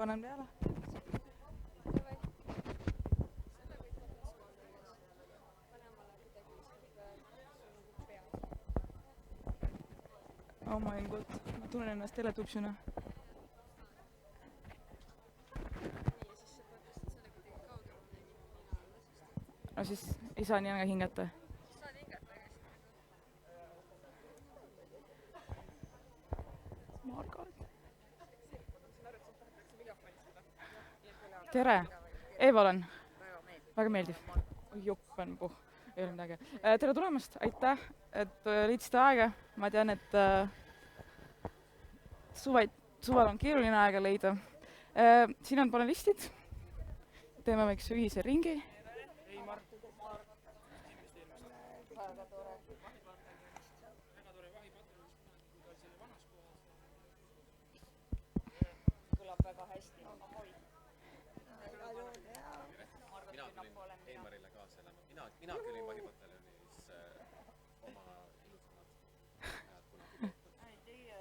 panen peale. Oh my god, ma tunnen ennast teletupsuna. No siis ei saa nii aega hingata. Tere, Eeva olen. Väga meeldiv. Joppan puh, ei ole midagi. Tere tulemast, aitäh, et leidsite aega. Ma tean, et suvel on keeruline aega leida. Siin on panelistid. Teeme väikse ühise ringi. Kõlab väga hästi. Eimarile kaasa elama. Mina külin Mahipataljoonis oma ilusamad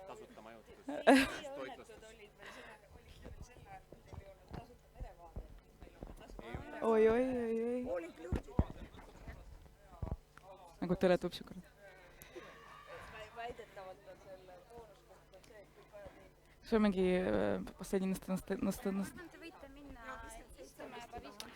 tasuta majutus. Toitlustus. Oi. Nagu teletupsukad. Väidetavalt on selle boonuskoht on see, et kõik ajad nii. See on mingi последний nõst. Te võite minna istuma juba 57.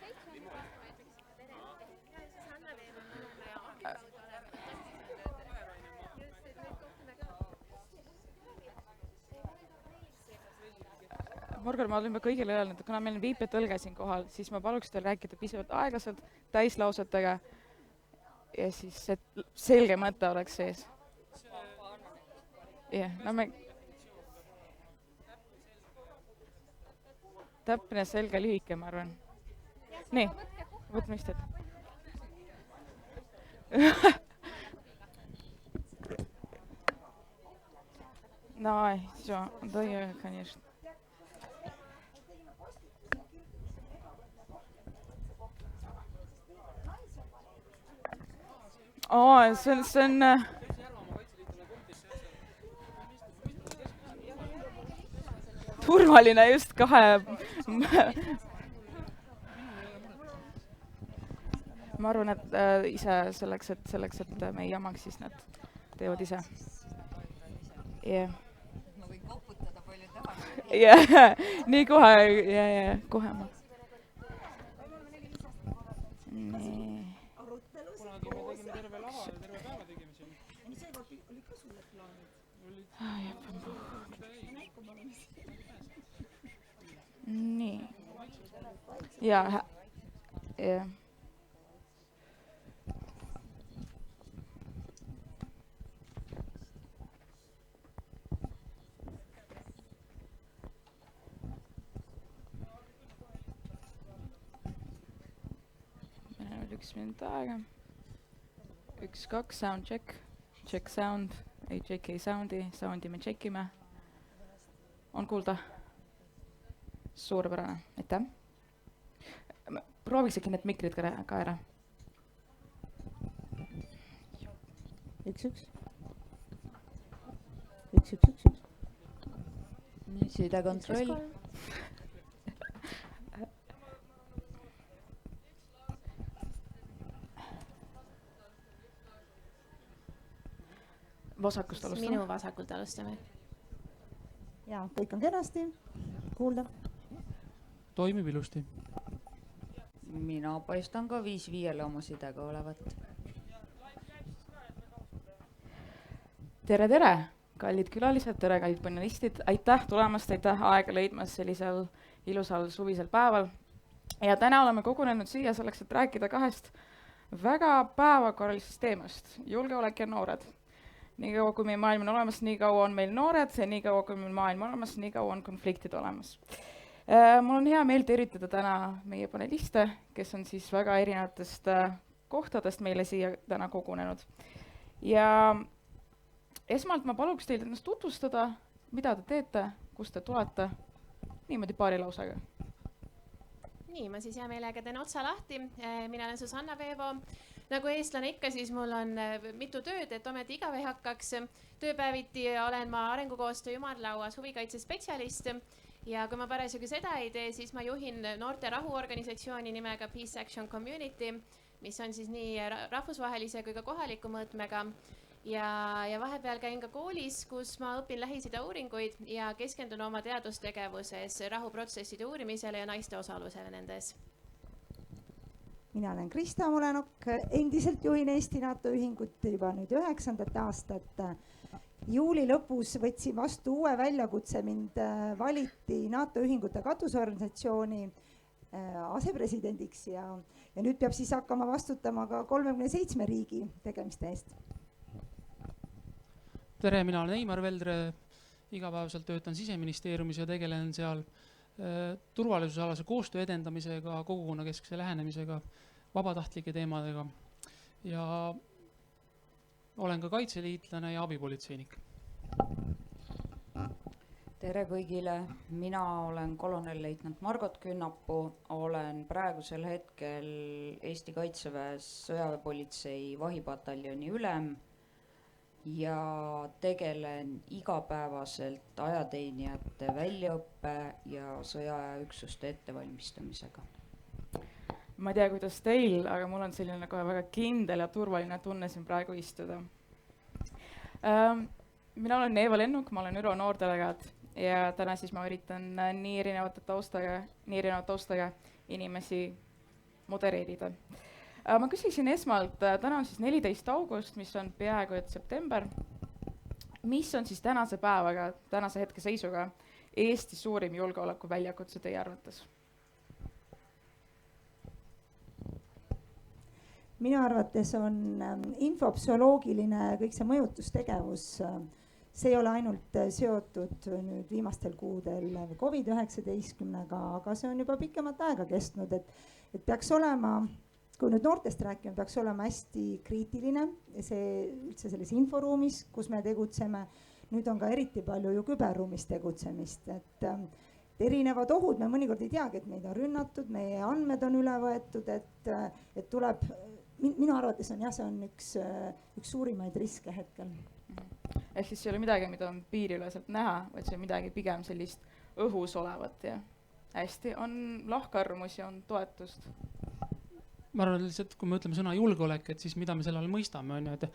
Morgan, ma olen juba kõigile öelnud, et kuna meil on viipetõlge siin kohal, siis ma paluks teil rääkida pisut aeglaselt, täislausetega ja siis et selge mõte oleks sees. Jah, no me... Täpne, selge, lühike, ma arvan. Nii, võtme istet. Давай, все, дай, конечно. See on turvaline just kahe. Ma arvan, et ise selleks, et me ei jamaks, siis nad teevad ise. Ma võin koputada palju taha. Nii kohe ma. Nii. Kunagi me tegime terve lava ja terve päeva tegime siin. Nii see oli ka sulle plaanid. Nii. Jah. Meil on 1 minut aega. 1, 2, sound check. Check sound. Ei checki soundi me checkime. On kuulda? Suurepärane, aitäh. Prooviks äkki need mikrid ka ära. 1. Nüüd südakontroll. Vasakust alustame. Minu vasakult alustame. Jaa, kõik on kenasti. Kuulda. Toimib ilusti. Mina paistan ka 5-5 oma sidega olevat. Tere, kallid külalised, tere, kallid panelistid. Aitäh tulemast, aitäh aega leidmas sellisel ilusal suvisel päeval. Ja täna oleme kogunenud siia selleks, et rääkida kahest väga päevakorralisest teemast. Julgeolek ja noored. Nii kaua, kui meil maailm on olemas, nii kaua on meil noored, ja nii kaua, kui meil maailm on olemas, nii kaua on konfliktid olemas. Mul on hea meel tervitada täna meie paneliste, kes on siis väga erinevatest kohtadest meile siia täna kogunenud. Ja esmalt ma paluks teil ennast tutvustada, mida te teete, kust te tulete, niimoodi paari lausega. Nii, ma siis hea meelega teen otsa lahti. Mina olen Susanna Veevo. Nagu eestlane ikka, siis mul on mitu tööd, et ometi igav ei hakkaks. Tööpäeviti olen ma arengukoostöö ümarlauas huvikaitsespetsialist ja kui ma parasjagu seda ei tee, siis ma juhin noorte rahuorganisatsiooni nimega Peace Action Community, mis on siis nii rahvusvahelise kui ka kohaliku mõõtmega. Ja vahepeal käin ka koolis, kus ma õpin Lähis-Ida uuringuid ja keskendun oma teadustegevuses rahuprotsesside uurimisele ja naiste osalusele nendes. Mina olen Krista Mulenok, endiselt juhin Eesti NATO ühingut juba nüüd 9. aastat. Juuli lõpus võtsin vastu uue väljakutse, mind valiti NATO ühingute katusorganisatsiooni asepresidendiks ja nüüd peab siis hakkama vastutama ka 37 riigi tegemiste eest. Tere, mina olen Eimar Veldre, igapäevaselt töötan Siseministeeriumis ja tegelen seal turvalisusalase koostöö edendamisega, kogukonnakeskse lähenemisega, vabatahtlike teemadega ja olen ka kaitseliitlane ja abipolitseinik. Tere kõigile, mina olen kolonelleitnant Margot Künnapuu, olen praegusel hetkel Eesti Kaitseväes sõjaväepolitsei vahipataljoni ülem ja tegelen igapäevaselt ajateenijate väljaõppe ja sõjaüksuste ettevalmistamisega. Ma ei tea, kuidas teil, aga mul on selline kohe väga kindel ja turvaline tunne siin praegu istuda. Mina olen Eeva Lennuk, ma olen ÜRO noordelegaat ja täna siis ma üritan nii erinevate taustaga inimesi modereerida. Ma küsiksin esmalt, täna on siis 14. august, mis on peaaegu et september. Mis on siis tänase päevaga, tänase hetke seisuga Eesti suurim julgeoleku väljakutse teie arvates? Minu arvates on infopsüoloogiline kõik see mõjutustegevus. See ei ole ainult seotud nüüd viimastel kuudel COVID-19-ga, aga see on juba pikemat aega kestnud, et peaks olema, kui nüüd noortest rääkima, peaks olema hästi kriitiline see üldse selles inforuumis, kus me tegutseme. Nüüd on ka eriti palju ju küberruumis tegutsemist, et erinevad ohud, me mõnikord ei teagi, et meid on rünnatud, meie andmed on üle võetud, et tuleb, minu arvates on jah, see on üks suurimaid riske hetkel. Ehk siis see ei ole midagi, mida on piiriüleselt näha, vaid see on midagi pigem sellist õhus olevat ja hästi, on lahkarvamusi, on toetust. Ma arvan lihtsalt, kui me ütleme sõna julgeolek, et siis mida me selle all mõistame, on ju,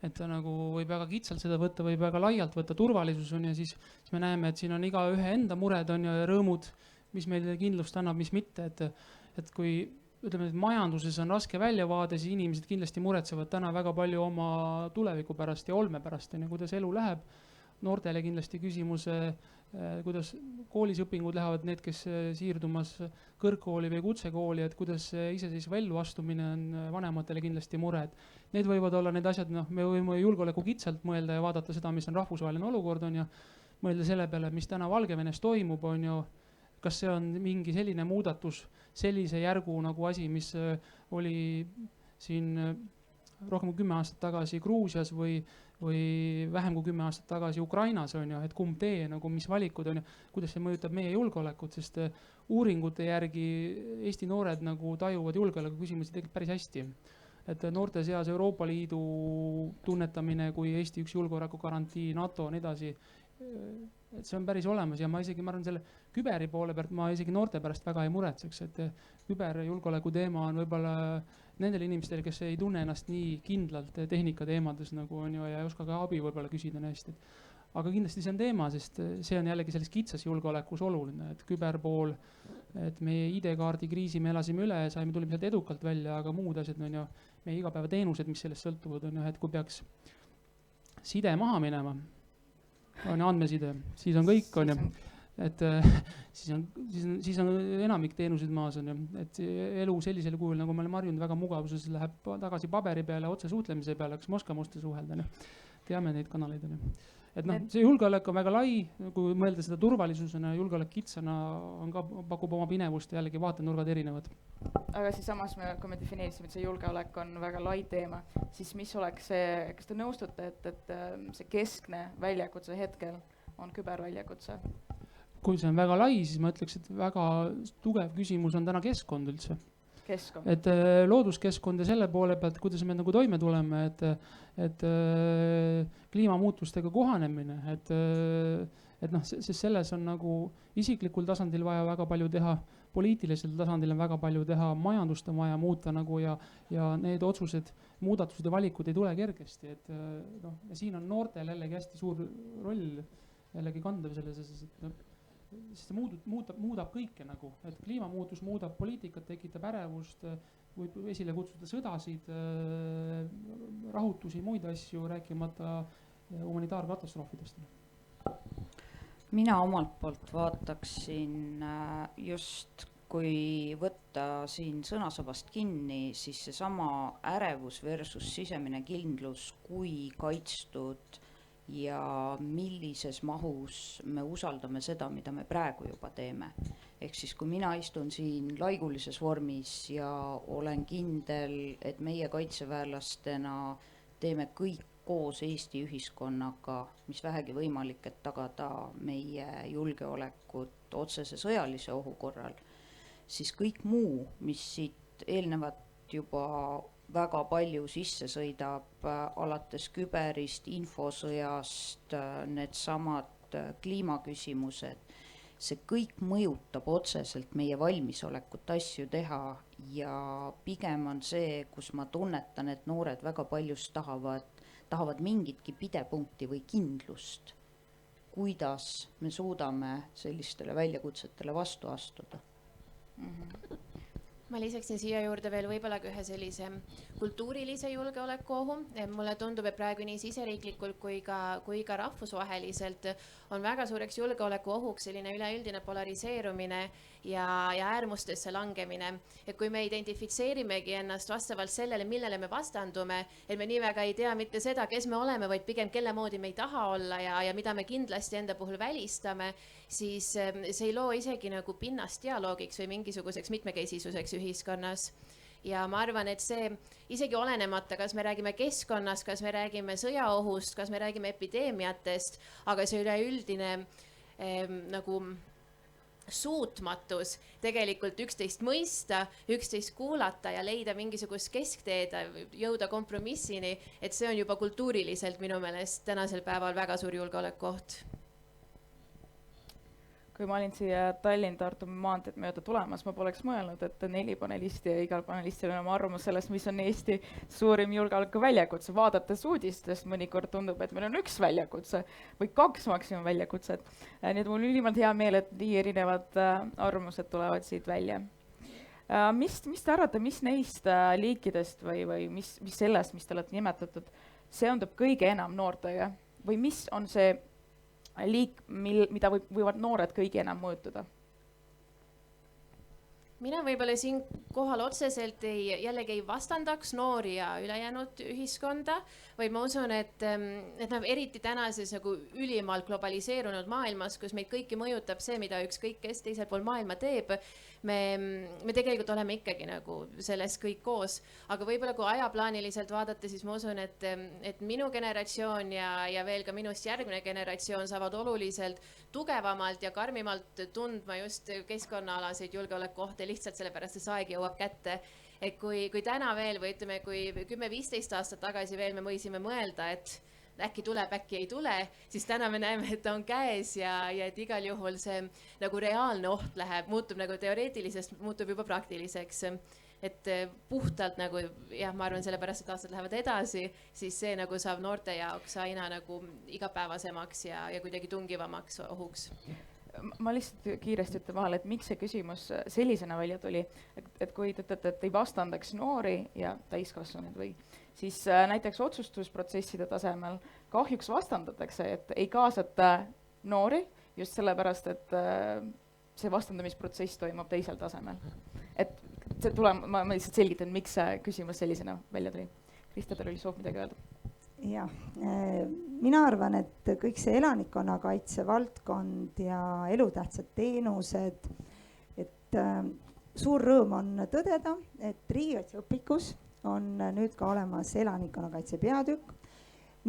et nagu võib väga kitsalt seda võtta, võib väga laialt võtta, turvalisus on ja siis me näeme, et siin on iga ühe enda mured on ju ja rõõmud, mis meile kindlust annab, mis mitte, et kui ütleme, et majanduses on raske väljavaade, siis inimesed kindlasti muretsevad täna väga palju oma tuleviku pärast ja olme pärast, on ju, kuidas elu läheb. Noortele kindlasti küsimus, kuidas koolis õpingud lähevad, need, kes siirdumas kõrgkooli või kutsekooli, et kuidas iseseisva ellu astumine on vanematele kindlasti mured. Need võivad olla need asjad, me võime julgeoleku kitsalt mõelda ja vaadata seda, mis on rahvusvaheline olukord, on ju, mõelda selle peale, mis täna Valgevenes toimub, on ju, kas see on mingi selline muudatus, sellise järgu nagu asi, mis oli siin rohkem kui 10 aastat tagasi Gruusias või vähem kui 10 aastat tagasi Ukrainas on ju, et kumb tee, nagu mis valikud on ju, kuidas see mõjutab meie julgeolekut, sest uuringute järgi Eesti noored nagu tajuvad julgeoleku küsimusi tegelikult päris hästi. Et noorte seas Euroopa Liidu tunnetamine kui Eesti üks julgeoleku garantii, NATO on edasi, et see on päris olemas ja ma arvan selle küberi poole pealt, ma isegi noorte pärast väga ei muretseks, et küberjulgeoleku teema on võib-olla nendel inimestel, kes ei tunne ennast nii kindlalt tehnika teemades nagu on ju ja ei oska ka abi võib-olla küsida hästi. Aga kindlasti see on teema, sest see on jällegi selles kitsas julgeolekus oluline, et küberpool, et meie ID-kaardi kriisi me elasime üle ja tulime sealt edukalt välja, aga muud asjad on ju meie igapäeva teenused, mis sellest sõltuvad on ju, et kui peaks side maha minema, on andmeside, siis on kõik on ju, et siis on enamik teenuseid maas on ju, et elu sellisel kujul, nagu me oleme harjunud väga mugavuses, läheb tagasi paberi peale, otse suhtlemise peale, kas Moskva suhelda, teame neid kanaleid on ju. Et see julgeolek on väga lai, kui mõelda seda turvalisusena, julgeolek kitsana on ka, pakub oma pinevust ja jällegi vaatenurgad erinevad. Aga siis samas, kui me defineerisime, et see julgeolek on väga lai teema, siis mis oleks see, kas te nõustute, et see keskne väljakutse hetkel on küberväljakutse? Kui see on väga lai, siis ma ütleks, et väga tugev küsimus on täna keskkond üldse. Et looduskeskkond ja selle poole pealt, kuidas me nagu toime tuleme, et kliimamuutustega kohanemine, et noh, sest selles on nagu isiklikul tasandil vaja väga palju teha, poliitilisel tasandil on väga palju teha, majandust on vaja muuta nagu ja need otsused, muudatused ja valikud ei tule kergesti, et noh, ja siin on noortel jällegi hästi suur roll jällegi kandev selles, et noh, sest see muudab kõike nagu, et kliimamuutus muudab poliitikat, tekitab ärevust, võib esile kutsuda sõdasid, rahutusi, muid asju, rääkimata humanitaarkatastroofidest. Mina omalt poolt vaataksin just, kui võtta siin sõnasabast kinni, siis seesama ärevus versus sisemine kindlus, kui kaitstud ja millises mahus me usaldame seda, mida me praegu juba teeme. Ehk siis, kui mina istun siin laigulises vormis ja olen kindel, et meie kaitseväelastena teeme kõik koos Eesti ühiskonnaga, mis vähegi võimalik, et tagada meie julgeolekut otsese sõjalise ohu korral, siis kõik muu, mis siit eelnevat juba väga palju sisse sõidab, alates küberist, infosõjast, need samad kliimaküsimused, see kõik mõjutab otseselt meie valmisolekut asju teha ja pigem on see, kus ma tunnetan, et noored väga paljus tahavad mingitki pidepunkti või kindlust, kuidas me suudame sellistele väljakutsetele vastu astuda. Ma lisaksin siia juurde veel võib-olla ühe sellise kultuurilise julgeolekuohu. Mulle tundub, et praegu nii siseriiklikult kui ka rahvusvaheliselt on väga suureks julgeolekuohuks selline üleüldine polariseerumine ja äärmustesse langemine. Et kui me identifitseerimegi ennast vastavalt sellele, millele me vastandume, et me nii väga ei tea mitte seda, kes me oleme, vaid pigem kelle moodi me ei taha olla ja mida me kindlasti enda puhul välistame, siis see ei loo isegi nagu pinnast dialoogiks või mingisuguseks mitmekesisuseks ühiskonnas. Ja ma arvan, et see isegi olenemata, kas me räägime keskkonnast, kas me räägime sõjaohust, kas me räägime epideemiatest, aga see üleüldine nagu suutmatus tegelikult üksteist mõista, üksteist kuulata ja leida mingisugust keskteed, jõuda kompromissini, et see on juba kultuuriliselt minu meelest tänasel päeval väga suur julgeolekuoht. Kui ma olin siia Tallinn-Tartu maanteed mööda tulemas, ma poleks mõelnud, et 4 panelisti ja igal panelistil on oma arvamus sellest, mis on Eesti suurim julgeoleku väljakutse. Vaadates uudistest mõnikord tundub, et meil on 1 väljakutse või 2 maksimum väljakutset. Nii et mul on ülimalt hea meel, et nii erinevad arvamused tulevad siit välja. Mis te arvate, mis neist liikidest või mis sellest, mis te olete nimetatud, seondub kõige enam noortega või mis on see liik, mida võivad noored kõige enam mõjutada? Mina võib-olla siin kohal otseselt jällegi ei vastandaks noori ja ülejäänud ühiskonda, vaid ma usun, et eriti tänases nagu ülimalt globaliseerunud maailmas, kus meid kõiki mõjutab see, mida ükskõik kes teisel pool maailma teeb, me tegelikult oleme ikkagi nagu selles kõik koos. Aga võib-olla kui ajaplaaniliselt vaadata, siis ma usun, et minu generatsioon ja veel ka minust järgmine generatsioon saavad oluliselt tugevamalt ja karmimalt tundma just keskkonnaalaseid julgeolekuohte lihtsalt sellepärast, et see aeg jõuab kätte. Et kui täna veel või ütleme, kui 10-15 aastat tagasi veel me võisime mõelda, et äkki tuleb, äkki ei tule, siis täna me näeme, et ta on käes ja et igal juhul see nagu reaalne oht muutub nagu teoreetilisest, muutub juba praktiliseks. Et puhtalt nagu, jah, ma arvan, sellepärast, et aastad lähevad edasi, siis see nagu saab noorte jaoks aina nagu igapäevasemaks ja kuidagi tungivamaks ohuks. Ma lihtsalt kiiresti ütlen vahele, et miks see küsimus sellisena välja tuli, et kui te ütlete, et ei vastandaks noori ja täiskasvanud või, siis näiteks otsustusprotsesside tasemel kahjuks vastandatakse, et ei kaasata noori just sellepärast, et see vastandamisprotsess toimub teisel tasemel. Et see ma lihtsalt selgitan, miks see küsimus sellisena välja tuli. Krista, teil oli soov midagi öelda? Jah, mina arvan, et kõik see elanikkonnakaitse valdkond ja elutähtsad teenused, et suur rõõm on tõdeda, et riigikaitseõpikus on nüüd ka olemas elanikkonnakaitse peatükk.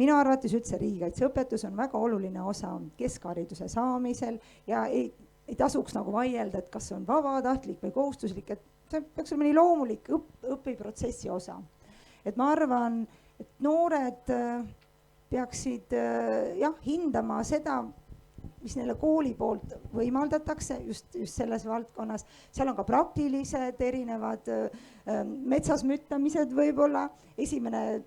Minu arvates üldse riigikaitseõpetus on väga oluline osa keskhariduse saamisel ja ei tasuks nagu vaielda, et kas see on vabatahtlik või kohustuslik, et see peaks olema nii loomulik õpiprotsessi osa. Et ma arvan, et noored peaksid hindama seda, mis neile kooli poolt võimaldatakse just selles valdkonnas. Seal on ka praktilised erinevad metsas müttamised võib-olla, esimene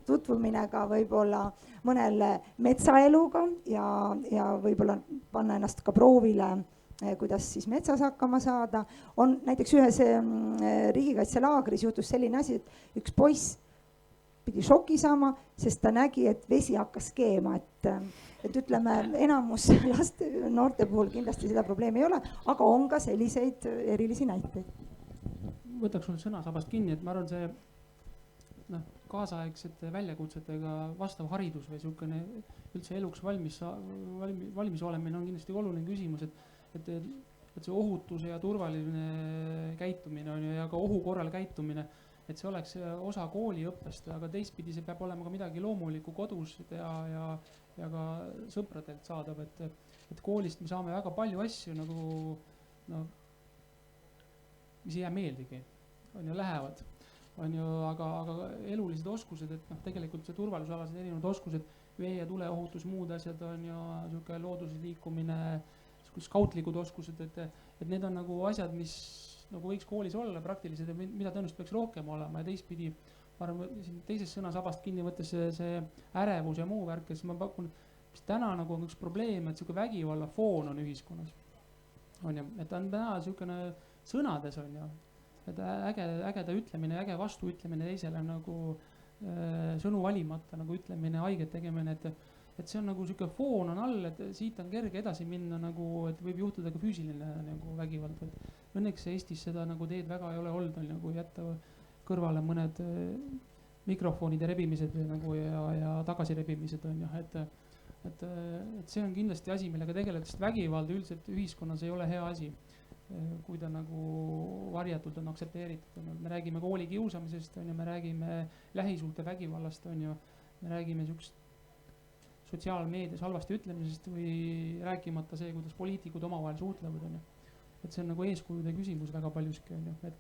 tutvumine ka võib-olla mõnel metsaeluga ja võib-olla panna ennast ka proovile, kuidas siis metsas hakkama saada. On näiteks ühes riigikaitselaagris juhtus selline asi, et üks poiss pidi šoki saama, sest ta nägi, et vesi hakkas keema, et ütleme, enamus laste, noorte puhul kindlasti seda probleemi ei ole, aga on ka selliseid erilisi näiteid. Võtaks sul sõnasabast kinni, et ma arvan, see kaasaegsete väljakutsetega vastav haridus või niisugune üldse eluks valmis olemine on kindlasti oluline küsimus, et see ohutuse ja turvaline käitumine on ja ka ohu korral käitumine, et see oleks osa kooliõppest, aga teistpidi see peab olema ka midagi loomulikku kodus ja ka sõpradelt saadav, et koolist me saame väga palju asju nagu, mis ei jää meeldigi, on ju, lähevad, on ju, aga elulised oskused, et tegelikult see turvalisusalased erinevad oskused, vee- ja tuleohutus, muud asjad on ju, niisugune looduses liikumine, skautlikud oskused, et need on nagu asjad, mis nagu võiks koolis olla praktilised ja mida tõenäoliselt peaks rohkem olema ja teistpidi, ma arvan, teisest sõnasabast kinni võttes see ärevus ja muu värk, siis ma pakun, mis täna nagu on üks probleem, et niisugune vägivalla foon on ühiskonnas. On ju, et on täna niisugune sõnades on ju, et ägeda ütlemine, äge vastuütlemine teisele nagu sõnu valimata nagu ütlemine, haiget tegemine, et see on nagu niisugune foon on all, et siit on kerge edasi minna nagu, et võib juhtuda ka füüsiline nagu vägivald. Õnneks Eestis seda nagu teed väga ei ole olnud, nagu jätta kõrvale mõned mikrofonide rebimised nagu ja tagasirebimised on ju, et see on kindlasti asi, millega tegeleda, sest vägivald üldiselt ühiskonnas ei ole hea asi, kui ta nagu varjatult on aktsepteeritud. Me räägime kooli kiusamisest, on ju, me räägime lähisuhte vägivallast, on ju, me räägime niisugust sotsiaalmeedias halvasti ütlemisest või rääkimata see, kuidas poliitikud omavahel suhtlevad, on ju. Et see on nagu eeskujude küsimus väga paljuski, on ju, et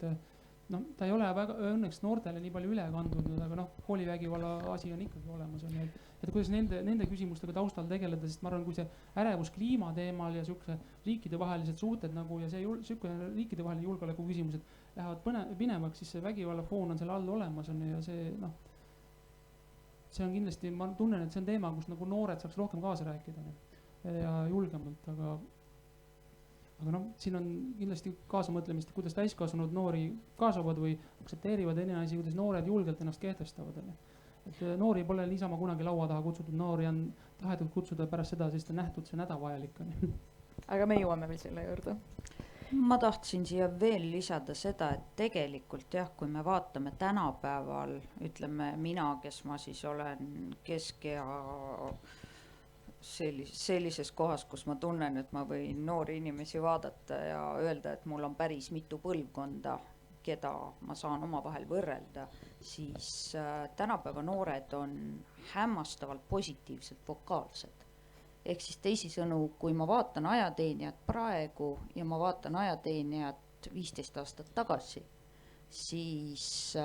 ta ei ole väga õnneks noortele nii palju üle kandunud, aga koolivägivalla asi on ikkagi olemas, on ju, et kuidas nende küsimustega taustal tegeleda, sest ma arvan, kui see ärevus kliima teemal ja siukse riikidevahelised suhted nagu ja see siukene riikidevaheline julgeoleku küsimused lähevad pinevaks, siis see vägivalla foon on selle all olemas, on ju, ja see on kindlasti, ma tunnen, et see on teema, kus nagu noored saaks rohkem kaasa rääkida ja julgemalt, aga siin on kindlasti kaasamõtlemist, kuidas täiskasvanud noori kaasavad või aktsepteerivad enne asi, kuidas noored julgelt ennast kehtestavad. Et noori pole niisama kunagi laua taha kutsutud, noori on tahetud kutsuda pärast seda, sest on nähtud see hädavajalik. Aga me jõuame veel selle juurde. Ma tahtsin siia veel lisada seda, et tegelikult jah, kui me vaatame tänapäeval, ütleme mina, kes ma siis olen keskea sellises kohas, kus ma tunnen, et ma võin noori inimesi vaadata ja öelda, et mul on päris mitu põlvkonda, keda ma saan omavahel võrrelda, siis tänapäeva noored on hämmastavalt positiivselt vokaalsed. Ehk siis teisisõnu, kui ma vaatan ajateenijat praegu ja ma vaatan ajateenijat 15 aastat tagasi, siis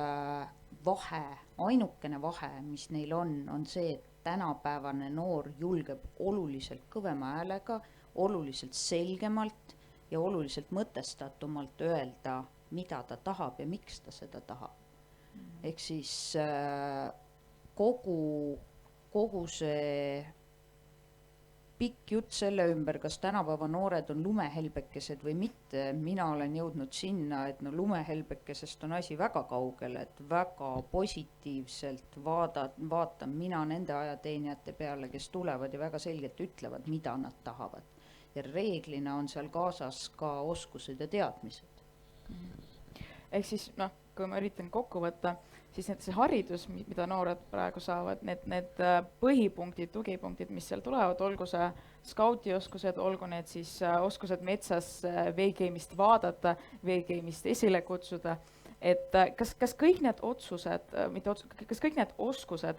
ainukene vahe, mis neil on see, et tänapäevane noor julgeb oluliselt kõvema häälega, oluliselt selgemalt ja oluliselt mõtestatumalt öelda, mida ta tahab ja miks ta seda tahab. Ehk siis kogu see pikk jutt selle ümber, kas tänapäeva noored on lumehelbekesed või mitte, mina olen jõudnud sinna, et lumehelbekesest on asi väga kaugel, et väga positiivselt vaatan mina nende ajateenijate peale, kes tulevad ja väga selgelt ütlevad, mida nad tahavad. Ja reeglina on seal kaasas ka oskused ja teadmised. Ehk siis, kui ma üritan kokku võtta, siis see haridus, mida noored praegu saavad, need põhipunktid, tugipunktid, mis seal tulevad, olgu see skautioskused, olgu need siis oskused metsas veekeemist vaadata, veekeemist esile kutsuda, et kas kõik need otsused, kas kõik need oskused,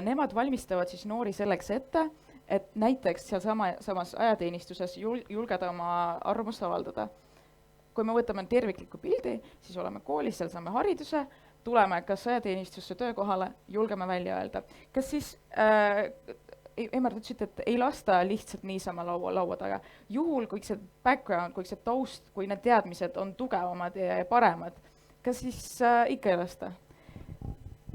nemad valmistavad siis noori selleks ette, et näiteks seal samas ajateenistuses julgeda oma arvamust avaldada. Kui me võtame tervikliku pildi, siis oleme koolis, seal saame hariduse, tuleme kas ajateenistusse töökohale, julgeme välja öelda. Kas siis Emar, te ütlesite, et ei lasta lihtsalt niisama laua taga. Juhul, kui see background, kui see taust, kui need teadmised on tugevamad ja paremad, kas siis ikka ei lasta?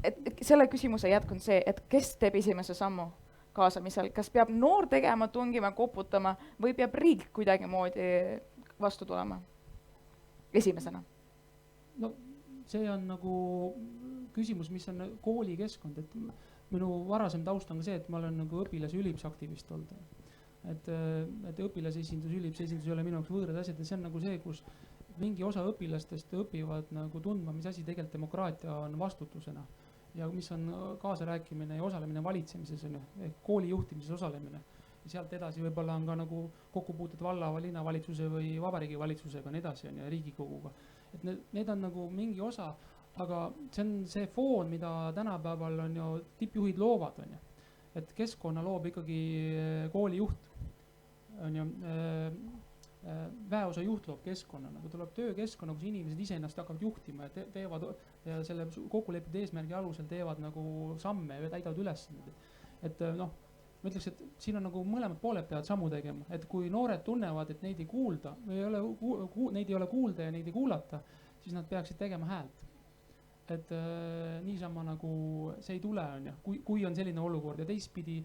Et selle küsimuse jätk on see, et kes teeb esimese sammu kaasamisel, kas peab noor tegema, tungima, koputama või peab riik kuidagimoodi vastu tulema esimesena? No see on nagu küsimus, mis on koolikeskkond, et minu varasem taust on ka see, et ma olen nagu õpilase ülimusaktivist olnud. Et õpilase esindus, ülimus esindus ei ole minu jaoks võõrad asjad ja see on nagu see, kus mingi osa õpilastest õpivad nagu tundma, mis asi tegelikult demokraatia on vastutusena ja mis on kaasarääkimine ja osalemine valitsemises, ehk kooli juhtimises osalemine. Ja sealt edasi võib-olla on ka nagu kokkupuuted valla, linnavalitsuse või vabariigi valitsusega nii edasi ja Riigikoguga. Et need on nagu mingi osa, aga see on see foon, mida tänapäeval on ju tippjuhid loovad, on ju. Et keskkonna loob ikkagi koolijuht, on ju, väeosa juht loob keskkonna, nagu tuleb töökeskkonna, kus inimesed ise ennast hakkavad juhtima ja teevad ja selle kokkulepitud eesmärgi alusel teevad nagu samme ja täidavad ülesanded. Et noh, ma ütleks, et siin on nagu mõlemad pooled peavad sammu tegema, et kui noored tunnevad, et neid ei kuulda või neid ei ole kuulda ja neid ei kuulata, siis nad peaksid tegema häält. Et niisama nagu see ei tule, on ju, kui on selline olukord ja teistpidi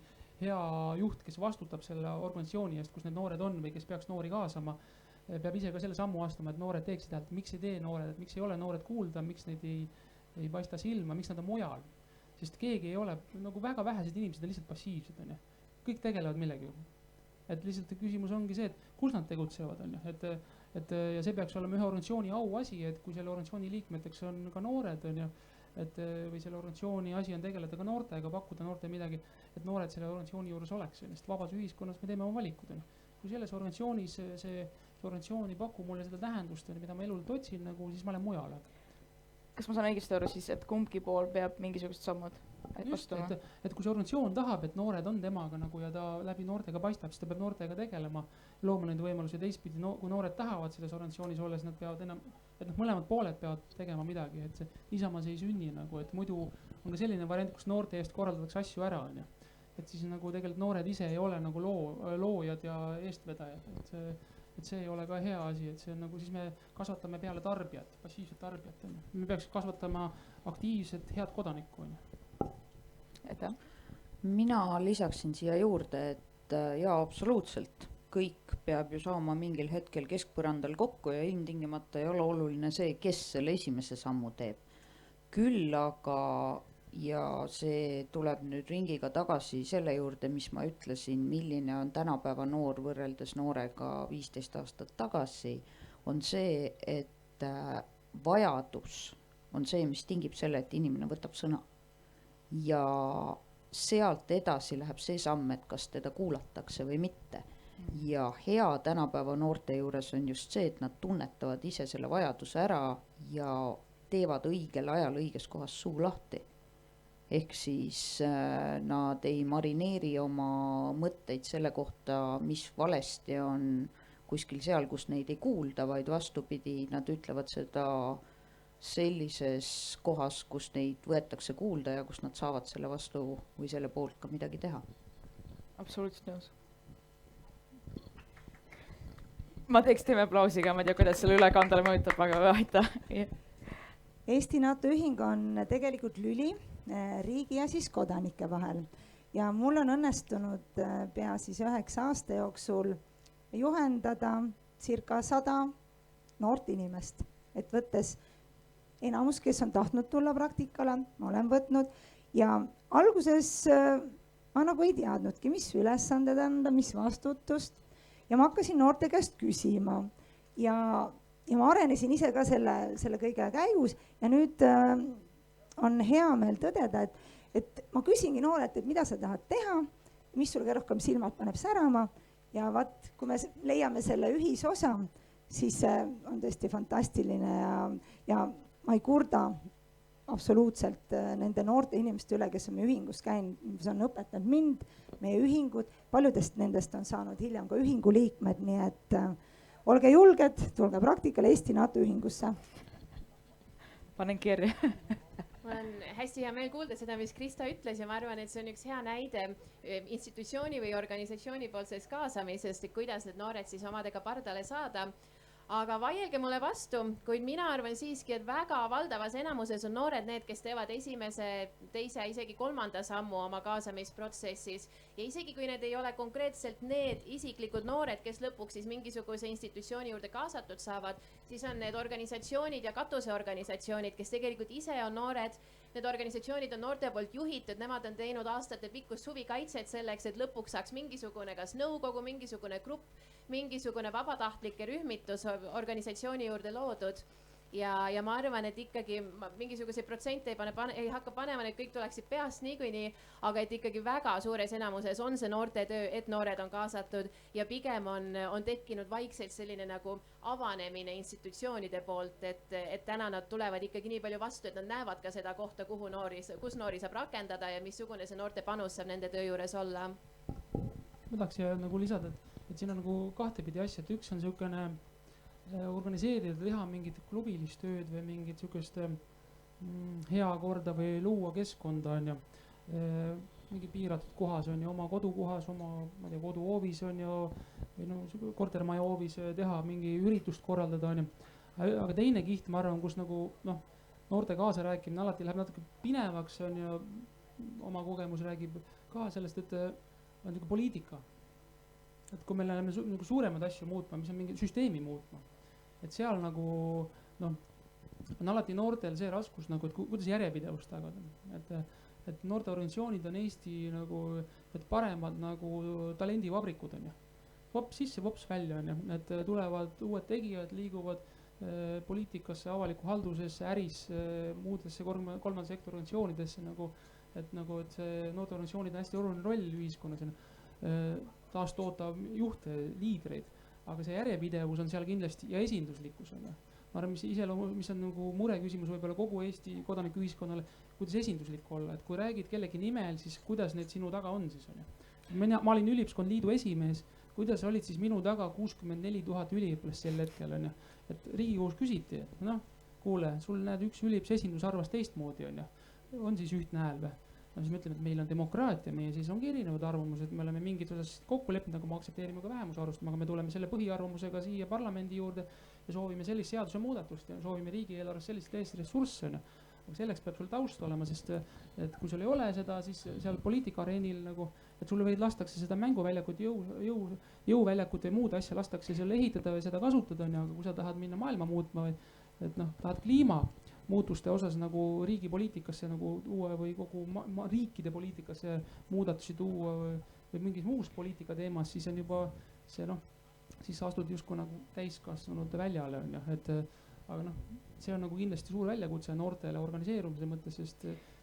hea juht, kes vastutab selle organisatsiooni eest, kus need noored on või kes peaks noori kaasama, peab ise ka selle sammu astuma, et noored teeksid häält, miks ei tee noored, et miks ei ole noored kuulda, miks neid ei paista silma, miks nad on mujal. Sest keegi ei ole, nagu väga vähesed inimesed on lihtsalt passiivsed, on ju. Kõik tegelevad millegi. Et lihtsalt küsimus ongi see, et kus nad tegutsevad, on ju. Ja see peaks olema ühe organisatsiooni auasi, et kui selle organisatsiooni liikmeteks on ka noored, on ju, või selle organisatsiooni asi on tegeleda ka noortega, pakkuda noorte midagi, et noored selle organisatsiooni juures oleks, sest vabas ühiskonnas me teeme oma valikud, on ju. Kui selles organisatsioonis see organisatsioon ei paku mulle seda tähendust, mida ma elult otsin, nagu, siis ma olen mujal. Kas ma saan õigesti aru siis, et kumbki pool peab mingisugused sammud vastuma? Et kui see organisatsioon tahab, et noored on temaga nagu ja ta läbi noortega paistab, siis ta peab noortega tegelema, looma nende võimalusi teistpidi, kui noored tahavad selles organisatsioonis olla, siis nad peavad enam, et mõlemad pooled peavad tegema midagi, et niisama see ei sünni nagu, et muidu on ka selline variant, kus noorte eest korraldatakse asju ära, on ju. Et siis nagu tegelikult noored ise ei ole nagu loojad ja eestvedajad, et see ei ole ka hea asi, et see on nagu siis me kasvatame peale tarbijat, passiivset tarbijat. Me peaks kasvatama aktiivset head kodanikku. Mina lisaksin siia juurde, et jaa, absoluutselt. Kõik peab ju saama mingil hetkel keskpõrandal kokku ja ilmtingimata ei ole oluline see, kes selle esimese sammu teeb. Küll aga, ja see tuleb nüüd ringiga tagasi selle juurde, mis ma ütlesin, milline on tänapäeva noor võrreldes noorega 15 aastat tagasi, on see, et vajadus on see, mis tingib selle, et inimene võtab sõna. Ja sealt edasi läheb see samm, et kas teda kuulatakse või mitte. Ja hea tänapäeva noorte juures on just see, et nad tunnetavad ise selle vajaduse ära ja teevad õigel ajal õiges kohas suu lahti. Ehk siis nad ei marineeri oma mõtteid selle kohta, mis valesti on kuskil seal, kus neid ei kuulda, vaid vastupidi, nad ütlevad seda sellises kohas, kus neid võetakse kuulda ja kus nad saavad selle vastu või selle poolt ka midagi teha. Absoluutselt nõus. Ma teeks teeme aplausiga, ma ei tea, kuidas selle ülekandele mõjutab, aga aitäh. Eesti NATO ühing on tegelikult lüli riigi ja siis kodanike vahel. Ja mul on õnnestunud pea siis 9 aasta jooksul juhendada circa 100 noort inimest. Et võttes enamus, kes on tahtnud tulla praktikale, ma olen võtnud ja alguses ma nagu ei teadnudki, mis ülesanded anda, mis vastutust ja ma hakkasin noorte käest küsima ja ma arenesin ise ka selle kõige käigus ja nüüd on hea meel tõdeda, et ma küsingi noorelt, et mida sa tahad teha, mis sul rohkem silmad paneb särama ja vaat, kui me leiame selle ühisosa, siis on tõesti fantastiline ja ma ei kurda absoluutselt nende noorte inimeste üle, kes on meie ühingus käinud, mis on õpetanud mind, meie ühingud, paljudest nendest on saanud hiljem ka ühingu liikmed, nii et olge julged, tulge praktikale Eesti NATO ühingusse. Panen kirja. Mulle on hästi hea meel kuulda seda, mis Krista ütles ja ma arvan, et see on üks hea näide institutsiooni või organisatsiooni poolsest kaasamisest, et kuidas need noored siis omadega pardale saada. Aga vaielge mulle vastu, kuid mina arvan siiski, et väga valdavas enamuses on noored need, kes teevad esimese, teise, isegi kolmanda sammu oma kaasamisprotsessis. Ja isegi kui need ei ole konkreetselt need isiklikud noored, kes lõpuks siis mingisuguse institutsiooni juurde kaasatud saavad, siis on need organisatsioonid ja katuseorganisatsioonid, kes tegelikult ise on noored. Need organisatsioonid on noorte poolt juhitud, nemad on teinud aastate pikkust huvikaitset selleks, et lõpuks saaks mingisugune kas nõukogu, mingisugune grupp, mingisugune vabatahtlike rühmitus organisatsiooni juurde loodud. Ja ma arvan, et ikkagi mingisuguseid protsente ei hakka panema, need kõik tuleksid peast niikuinii, aga et ikkagi väga suures enamuses on see noorte töö, et noored on kaasatud ja pigem on tekkinud vaikselt selline nagu avanemine institutsioonide poolt, et täna nad tulevad ikkagi nii palju vastu, et nad näevad ka seda kohta, kus noori saab rakendada ja missugune see noorte panus saab nende töö juures olla. Ma tahaks nagu lisada, et siin on nagu kahtepidi asja, et üks on niisugune organiseerida, teha mingit klubilist tööd või mingit niisugust hea korda või luua keskkonda on ju, mingi piiratud kohas on ju, oma kodukohas, oma ma tea, koduhoovis on ju, või no kortermaja hoovis teha mingi üritust korraldada on ju. Aga teine kiht, ma arvan, kus nagu noorte kaasa rääkimine alati läheb natuke pinevaks on ju, oma kogemus räägib ka sellest, et on niisugune poliitika. Et kui meil läheme nagu suuremaid asju muutma, mis on mingi süsteemi muutma, et seal nagu on alati noortel see raskus nagu, et kuidas järjepidevust tagada, et noorteorganisatsioonid on Eesti nagu paremad nagu talendivabrikud on ju, vops sisse, vops välja on ju, et tulevad uued tegijad, liiguvad poliitikasse, avaliku haldusesse, äris, muudesse kolmanda sektori organisatsioonidesse nagu, et see noorteorganisatsioonid on hästi oluline roll ühiskonnas taastoota juhte, liidreid, aga see järjepidevus on seal kindlasti ja esinduslikkus on ju. Ma arvan, mis on nagu mureküsimus võib-olla kogu Eesti kodanikuühiskonnale, kuidas esinduslik olla, et kui räägid kellegi nimel, siis kuidas need sinu taga on siis on ju. Ma olin Üliõpilaskonna liidu esimees, kuidas olid siis minu taga 64 000 üliõpilast sel hetkel on ju, et Riigikogus küsiti, et kuule, sul näed üks üliõpilase esindus arvas teistmoodi on ju, on siis ühtne hääl või? Siis me ütleme, et meil on demokraatia, meie siis ongi erinevad arvamused, me oleme mingid osas kokku leppinud, aga me aktsepteerime ka vähemuse arvustama, aga me tuleme selle põhiarvamusega siia parlamendi juurde ja soovime sellist seaduse muudatust ja soovime riigieelarves sellist ressurssi. Aga selleks peab sul taust olema, sest et kui sul ei ole seda, siis seal poliitikaareenil nagu, et sulle võid lastakse seda mänguväljakut, jõuväljakut või muud asja lastakse selle ehitada või seda kasutada, aga kui sa tahad minna maailma muutma või et tahad kliimamuutuste osas nagu riigi poliitikasse nagu tuua või kogu riikide poliitikasse muudatusi tuua või mingis muus poliitika teemas, siis on juba see siis astud justkui nagu täiskasvanud väljale on ju, et aga see on nagu kindlasti suur väljakutse noortele organiseerumise mõttes,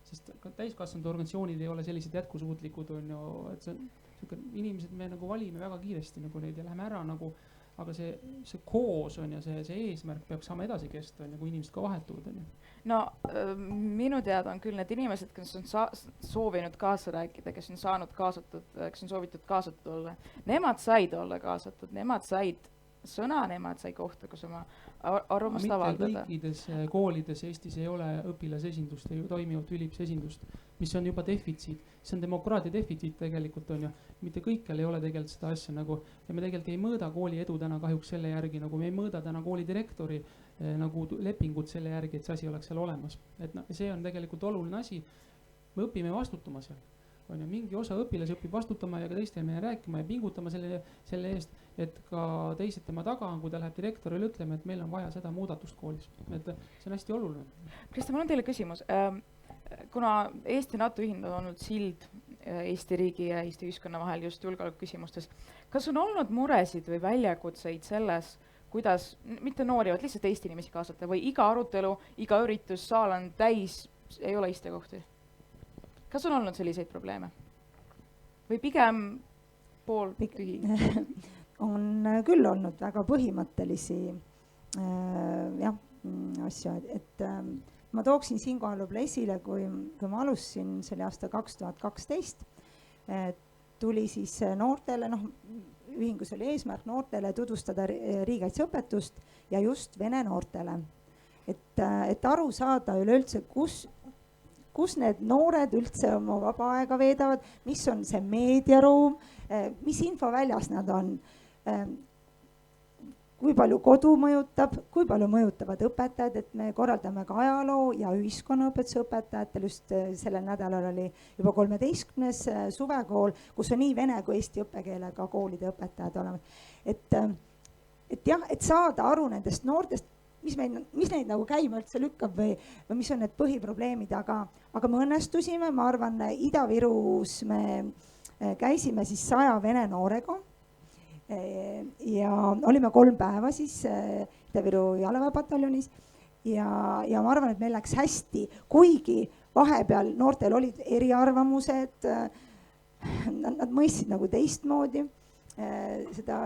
sest ka täiskasvanud organisatsioonid ei ole sellised jätkusuutlikud on ju, et see on inimesed, me nagu valime väga kiiresti nagu neid ja läheme ära nagu, aga see koos on ja see eesmärk peab saama edasi kesta on ja kui inimesed ka vahetuvad on ju. No minu teada on küll need inimesed, kes on soovinud kaasa rääkida, kes on saanud kaasatud, kes on soovitud kaasatud olla, nemad said olla kaasatud, nemad said sõna, nemad sai kohta, kus oma arvamust avaldada. Kõikides koolides Eestis ei ole õpilasesindust, ei toimivat üliõpilasesindust, mis on juba defitsiit. See on demokraatia defitsiit tegelikult on ju. Mitte kõikjal ei ole tegelikult seda asja nagu, ja me tegelikult ei mõõda kooli edu täna kahjuks selle järgi, nagu me ei mõõda täna kooli direktori nagu lepingut selle järgi, et see asi oleks seal olemas. Et see on tegelikult oluline asi. Me õpime vastutama seal. On ju, mingi osa õpilasi õpib vastutama ja ka teistel meile rääkima ja pingutama selle eest, et ka teised tema taga on, kui ta läheb direktorile ütlema, et meil on vaja seda muudatust koolis. Et see on hästi oluline. Krista, mul on teile küsimus. Kuna Eesti NATO ühind on olnud sild Eesti riigi ja Eesti ühiskonna vahel just julgeoleku küsimustes, kas on olnud muresid või väljakutseid selles, kuidas mitte noori, vaid lihtsalt Eesti inimesi kaasata või iga arutelu, iga üritus, saal on täis, ei ole istekohti? Kas on olnud selliseid probleeme? Või pigem pool tühi? On küll olnud väga põhimõttelisi asju, et ma tooksin siinkohal võib-olla esile, kui ma alustasin selle aasta 2012, tuli siis noortele, ühingus oli eesmärk noortele tutvustada riigikaitseõpetust ja just vene noortele, et aru saada üleüldse, kus need noored üldse oma vaba aega veedavad, mis on see meediaruum, mis infoväljas nad on, kui palju kodu mõjutab, kui palju mõjutavad õpetajad, et me korraldame ka ajaloo ja ühiskonnaõpetuse õpetajatel, just sellel nädalal oli juba 13. suvekool, kus on nii vene kui eesti õppekeelega koolide õpetajad olemas. Et jah, et saada aru nendest noortest, mis neid nagu käima üldse lükkab või mis on need põhiprobleemid, aga me õnnestusime, ma arvan, Ida-Virus me käisime siis 100 vene noorega ja olime 3 päeva siis Ida-Viru jalaväepataljonis ja ma arvan, et meil läks hästi, kuigi vahepeal noortel olid eriarvamused, nad mõistsid nagu teistmoodi seda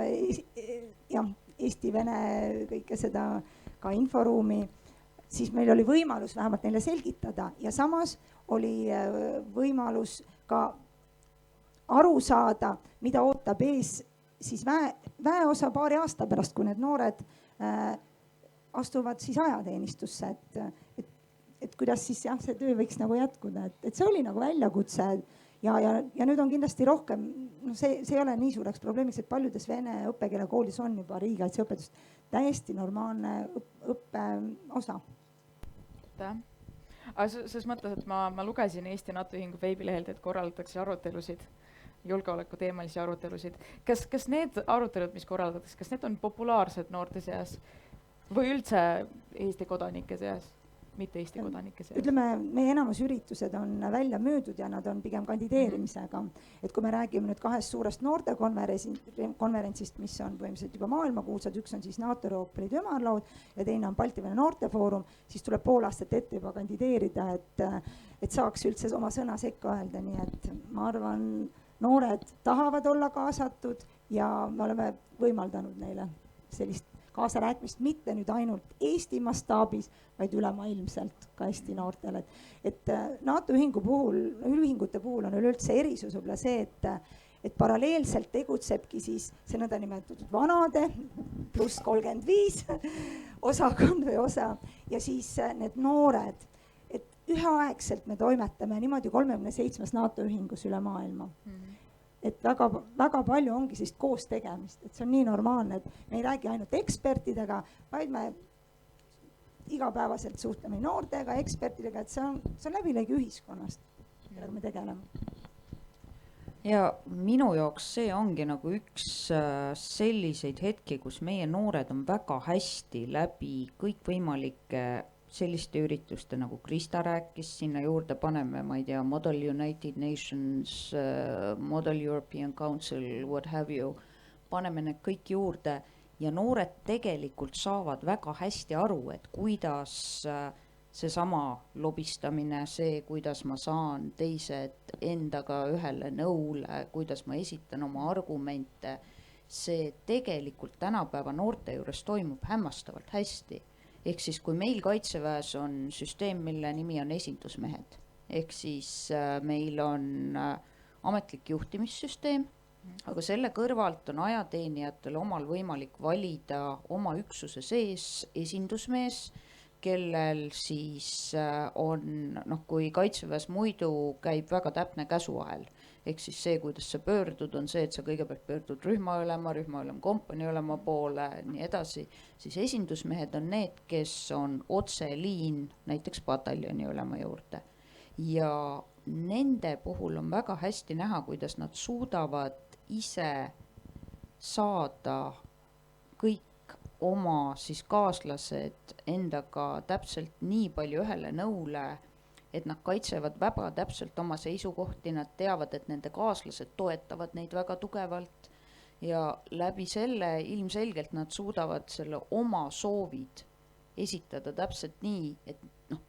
jah, Eesti-Vene kõike seda ka inforuumi, siis meil oli võimalus vähemalt neile selgitada ja samas oli võimalus ka aru saada, mida ootab ees siis väeosa paari aasta pärast, kui need noored astuvad siis ajateenistusse, et kuidas siis jah, see töö võiks nagu jätkuda, et see oli nagu väljakutse ja nüüd on kindlasti rohkem, no see ei ole nii suureks probleemiks, et paljudes vene õppekeele koolis on juba riigikaitseõpetus täiesti normaalne õppeosa. Aga ses mõttes, et ma lugesin Eesti NATO Ühingu veebilehelt, et korraldatakse arutelusid, julgeolekuteemalisi arutelusid. Kas need arutelud, mis korraldatakse, kas need on populaarsed noorte seas või üldse Eesti kodanike seas, mitte Eesti kodanike seas? Ütleme, meie enamus üritused on välja müüdud ja nad on pigem kandideerimisega. Et kui me räägime nüüd 2 suurest noortekonverentsist, mis on põhimõtteliselt juba maailmakuulsad, üks on siis NATO Euroopa Liidu ümarlaud ja teine on Balti-Vene noortefoorum, siis tuleb pool aastat ette juba kandideerida, et saaks üldse oma sõna sekka öelda, nii et ma arvan, noored tahavad olla kaasatud ja me oleme võimaldanud neile sellist kaasarääkimist mitte nüüd ainult Eesti mastaabis, vaid ülemaailmselt ka Eesti noortele. Et NATO ühingute puhul on üleüldse erisus võib-olla see, et paralleelselt tegutsebki siis see nõndanimetatud vanade pluss 35 osakond või osa ja siis need noored. Et üheaegselt me toimetame niimoodi 37 NATO ühingus üle maailma. Et väga palju ongi siis koos tegemist, et see on nii normaalne, et me ei räägi ainult ekspertidega, vaid me igapäevaselt suhtleme noortega, ekspertidega, et see on läbilegi ühiskonnast, millega me tegeleme. Ja minu jaoks see ongi nagu üks selliseid hetki, kus meie noored on väga hästi läbi kõikvõimalike selliste ürituste, nagu Krista rääkis, sinna juurde paneme, ma ei tea, Model United Nations, Model European Council, what have you, paneme need kõik juurde ja noored tegelikult saavad väga hästi aru, et kuidas seesama lobistamine, see, kuidas ma saan teised endaga ühele nõule, kuidas ma esitan oma argumente, see tegelikult tänapäeva noorte juures toimub hämmastavalt hästi. Ehk siis, kui meil Kaitseväes on süsteem, mille nimi on esindusmehed, ehk siis meil on ametlik juhtimissüsteem, aga selle kõrvalt on ajateenijatel omal võimalik valida oma üksuse sees esindusmees, kellel siis on, kui Kaitseväes muidu käib väga täpne käsuahel. Ehk siis see, kuidas sa pöördud, on see, et sa kõigepealt pöördud rühmaülema kompaniülema poole, nii edasi. Siis esindusmehed on need, kes on otseliin näiteks pataljoni ülema juurde. Ja nende puhul on väga hästi näha, kuidas nad suudavad ise saada kõik oma siis kaaslased endaga täpselt nii palju ühele nõule, et nad kaitsevad väga täpselt oma seisukohti, nad teavad, et nende kaaslased toetavad neid väga tugevalt ja läbi selle ilmselgelt nad suudavad selle oma soovid esitada täpselt nii, et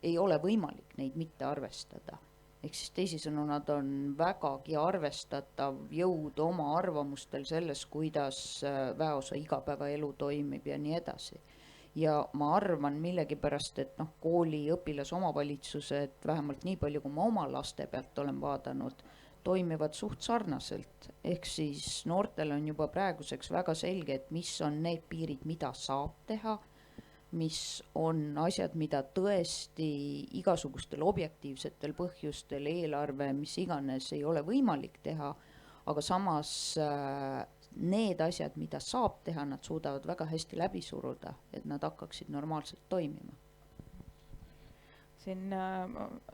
ei ole võimalik neid mitte arvestada. Ehk siis teisisõnu, nad on vägagi arvestatav jõud oma arvamustel selles, kuidas väeosa igapäevaelu toimib ja nii edasi. Ja ma arvan millegipärast, et kooli õpilasomavalitsused, vähemalt nii palju, kui ma oma laste pealt olen vaadanud, toimivad suht sarnaselt. Ehk siis noortel on juba praeguseks väga selge, et mis on need piirid, mida saab teha, mis on asjad, mida tõesti igasugustel objektiivsetel põhjustel, eelarve, mis iganes, ei ole võimalik teha, aga samas need asjad, mida saab teha, nad suudavad väga hästi läbi suruda, et nad hakkaksid normaalselt toimima. Siin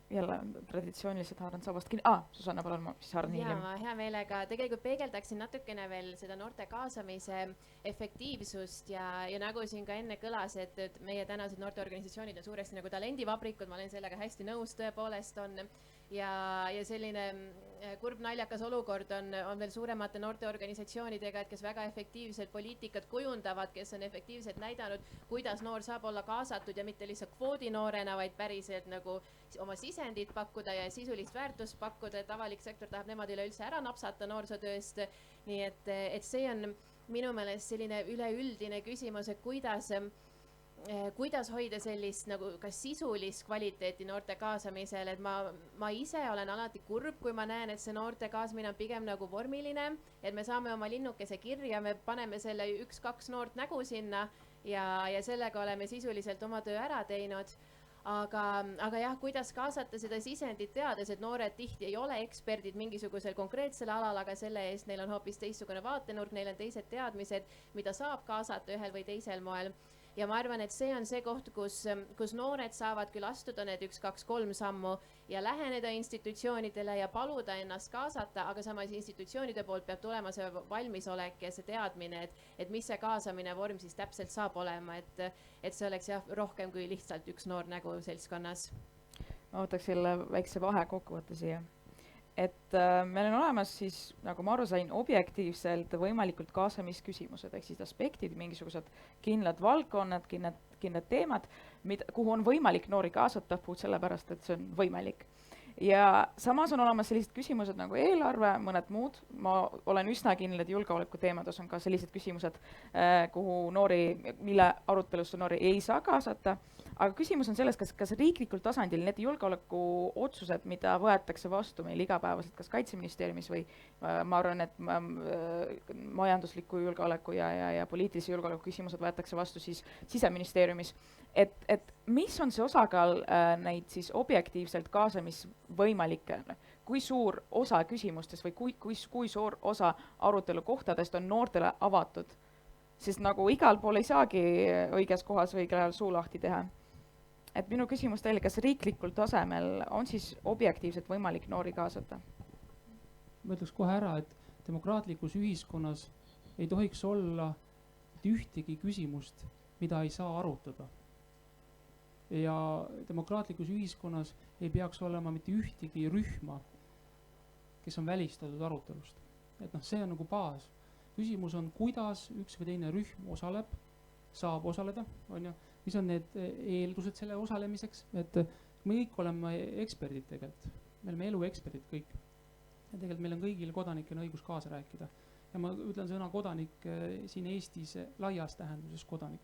jälle traditsiooniliselt haaran sabast kinni. Susanna, palun, ma siis haaran hiljem. Ma hea meelega tegelikult peegeldaksin natukene veel seda noorte kaasamise efektiivsust ja nagu siin ka enne kõlas, et meie tänased noorteorganisatsioonid on suuresti nagu talendivabrikud, ma olen sellega hästi nõus, tõepoolest on. Ja selline kurb naljakas olukord on veel suuremate noorteorganisatsioonidega, et kes väga efektiivselt poliitikat kujundavad, kes on efektiivselt näidanud, kuidas noor saab olla kaasatud ja mitte lihtsalt kvoodinoorena, vaid päriselt nagu oma sisendit pakkuda ja sisulist väärtust pakkuda, et avalik sektor tahab nemad üleüldse ära napsata noorsootööst. Nii et see on minu meelest selline üleüldine küsimus, et kuidas hoida sellist nagu ka sisulist kvaliteeti noorte kaasamisel, et ma ise olen alati kurb, kui ma näen, et see noorte kaasamine on pigem nagu vormiline, et me saame oma linnukese kirja, me paneme selle 1-2 noort nägu sinna ja sellega oleme sisuliselt oma töö ära teinud. Aga jah, kuidas kaasata seda sisendit teades, et noored tihti ei ole eksperdid mingisugusel konkreetsel alal, aga selle eest neil on hoopis teistsugune vaatenurk, neil on teised teadmised, mida saab kaasata ühel või teisel moel. Ja ma arvan, et see on see koht, kus noored saavad küll astuda need 1-2-3 sammu ja läheneda institutsioonidele ja paluda ennast kaasata, aga samas institutsioonide poolt peab tulema see valmisolek ja see teadmine, et mis see kaasamine vorm siis täpselt saab olema, et see oleks jah rohkem kui lihtsalt üks noor nägu seltskonnas. Ma võtaks selle väikse vahe kokkuvõtte siia. Et meil on olemas siis, nagu ma aru sain, objektiivselt võimalikult kaasamisküsimused, ehk siis aspektid, mingisugused kindlad valdkonnad, kindlad teemad, kuhu on võimalik noori kaasata, puht sellepärast, et see on võimalik. Ja samas on olemas sellised küsimused nagu eelarve, mõned muud. Ma olen üsna kindel, et julgeoleku teemades on ka sellised küsimused, mille arutelusse noori ei saa kaasata. Aga küsimus on selles, kas riiklikul tasandil need julgeoleku otsused, mida võetakse vastu meil igapäevaselt, kas Kaitseministeeriumis või ma arvan, et majandusliku julgeoleku ja poliitilise julgeoleku küsimused võetakse vastu siis Siseministeeriumis. Et mis on see osakaal neid siis objektiivselt kaasamisvõimalikke, kui suur osa küsimustest või kui suur osa arutelukohtadest on noortele avatud? Sest nagu igal pool ei saagi õiges kohas või õigel ajal suu lahti teha. Et minu küsimus teile, kas riiklikul tasemel on siis objektiivselt võimalik noori kaasata? Ma ütleks kohe ära, et demokraatlikus ühiskonnas ei tohiks olla ühtegi küsimust, mida ei saa arutada. Ja demokraatlikus ühiskonnas ei peaks olema mitte ühtegi rühma, kes on välistatud arutelust. Et see on nagu baas. Küsimus on, kuidas üks või teine rühm osaleb, saab osaleda, mis on need eeldused selle osalemiseks, et me kõik oleme eksperdid tegelikult, me oleme elueksperdid kõik. Ja tegelikult meil on kõigil kodanikena õigus kaasa rääkida. Ja ma ütlen sõna kodanik siin Eestis laias tähenduses kodanik.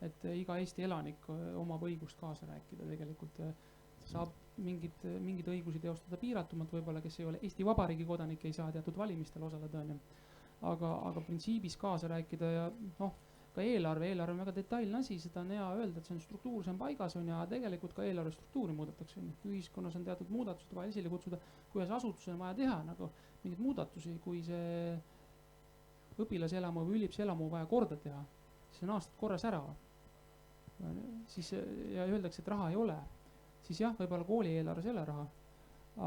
Et iga Eesti elanik omab õigust kaasa rääkida tegelikult. Saab mingid õigusi teostada piiratumalt, võib-olla kes ei ole Eesti Vabariigi kodanik, ei saa teatud valimistel osaleda. Aga printsiibis kaasa rääkida ja ka eelarve on väga detailne asi, seda on hea öelda, et see on struktuur, see on paigas ja tegelikult ka eelarve struktuuri muudetakse. Ühiskonnas on teatud muudatused vaja esile kutsuda, kuidas asutusel on vaja teha nagu mingid muudatusi, kui see õpilaselamu või üliõpilaselamu vaja korda teha, siis on aastad korras ära. Siis ja öeldakse, et raha ei ole, siis jah, võib-olla kooli eelarves ei ole raha,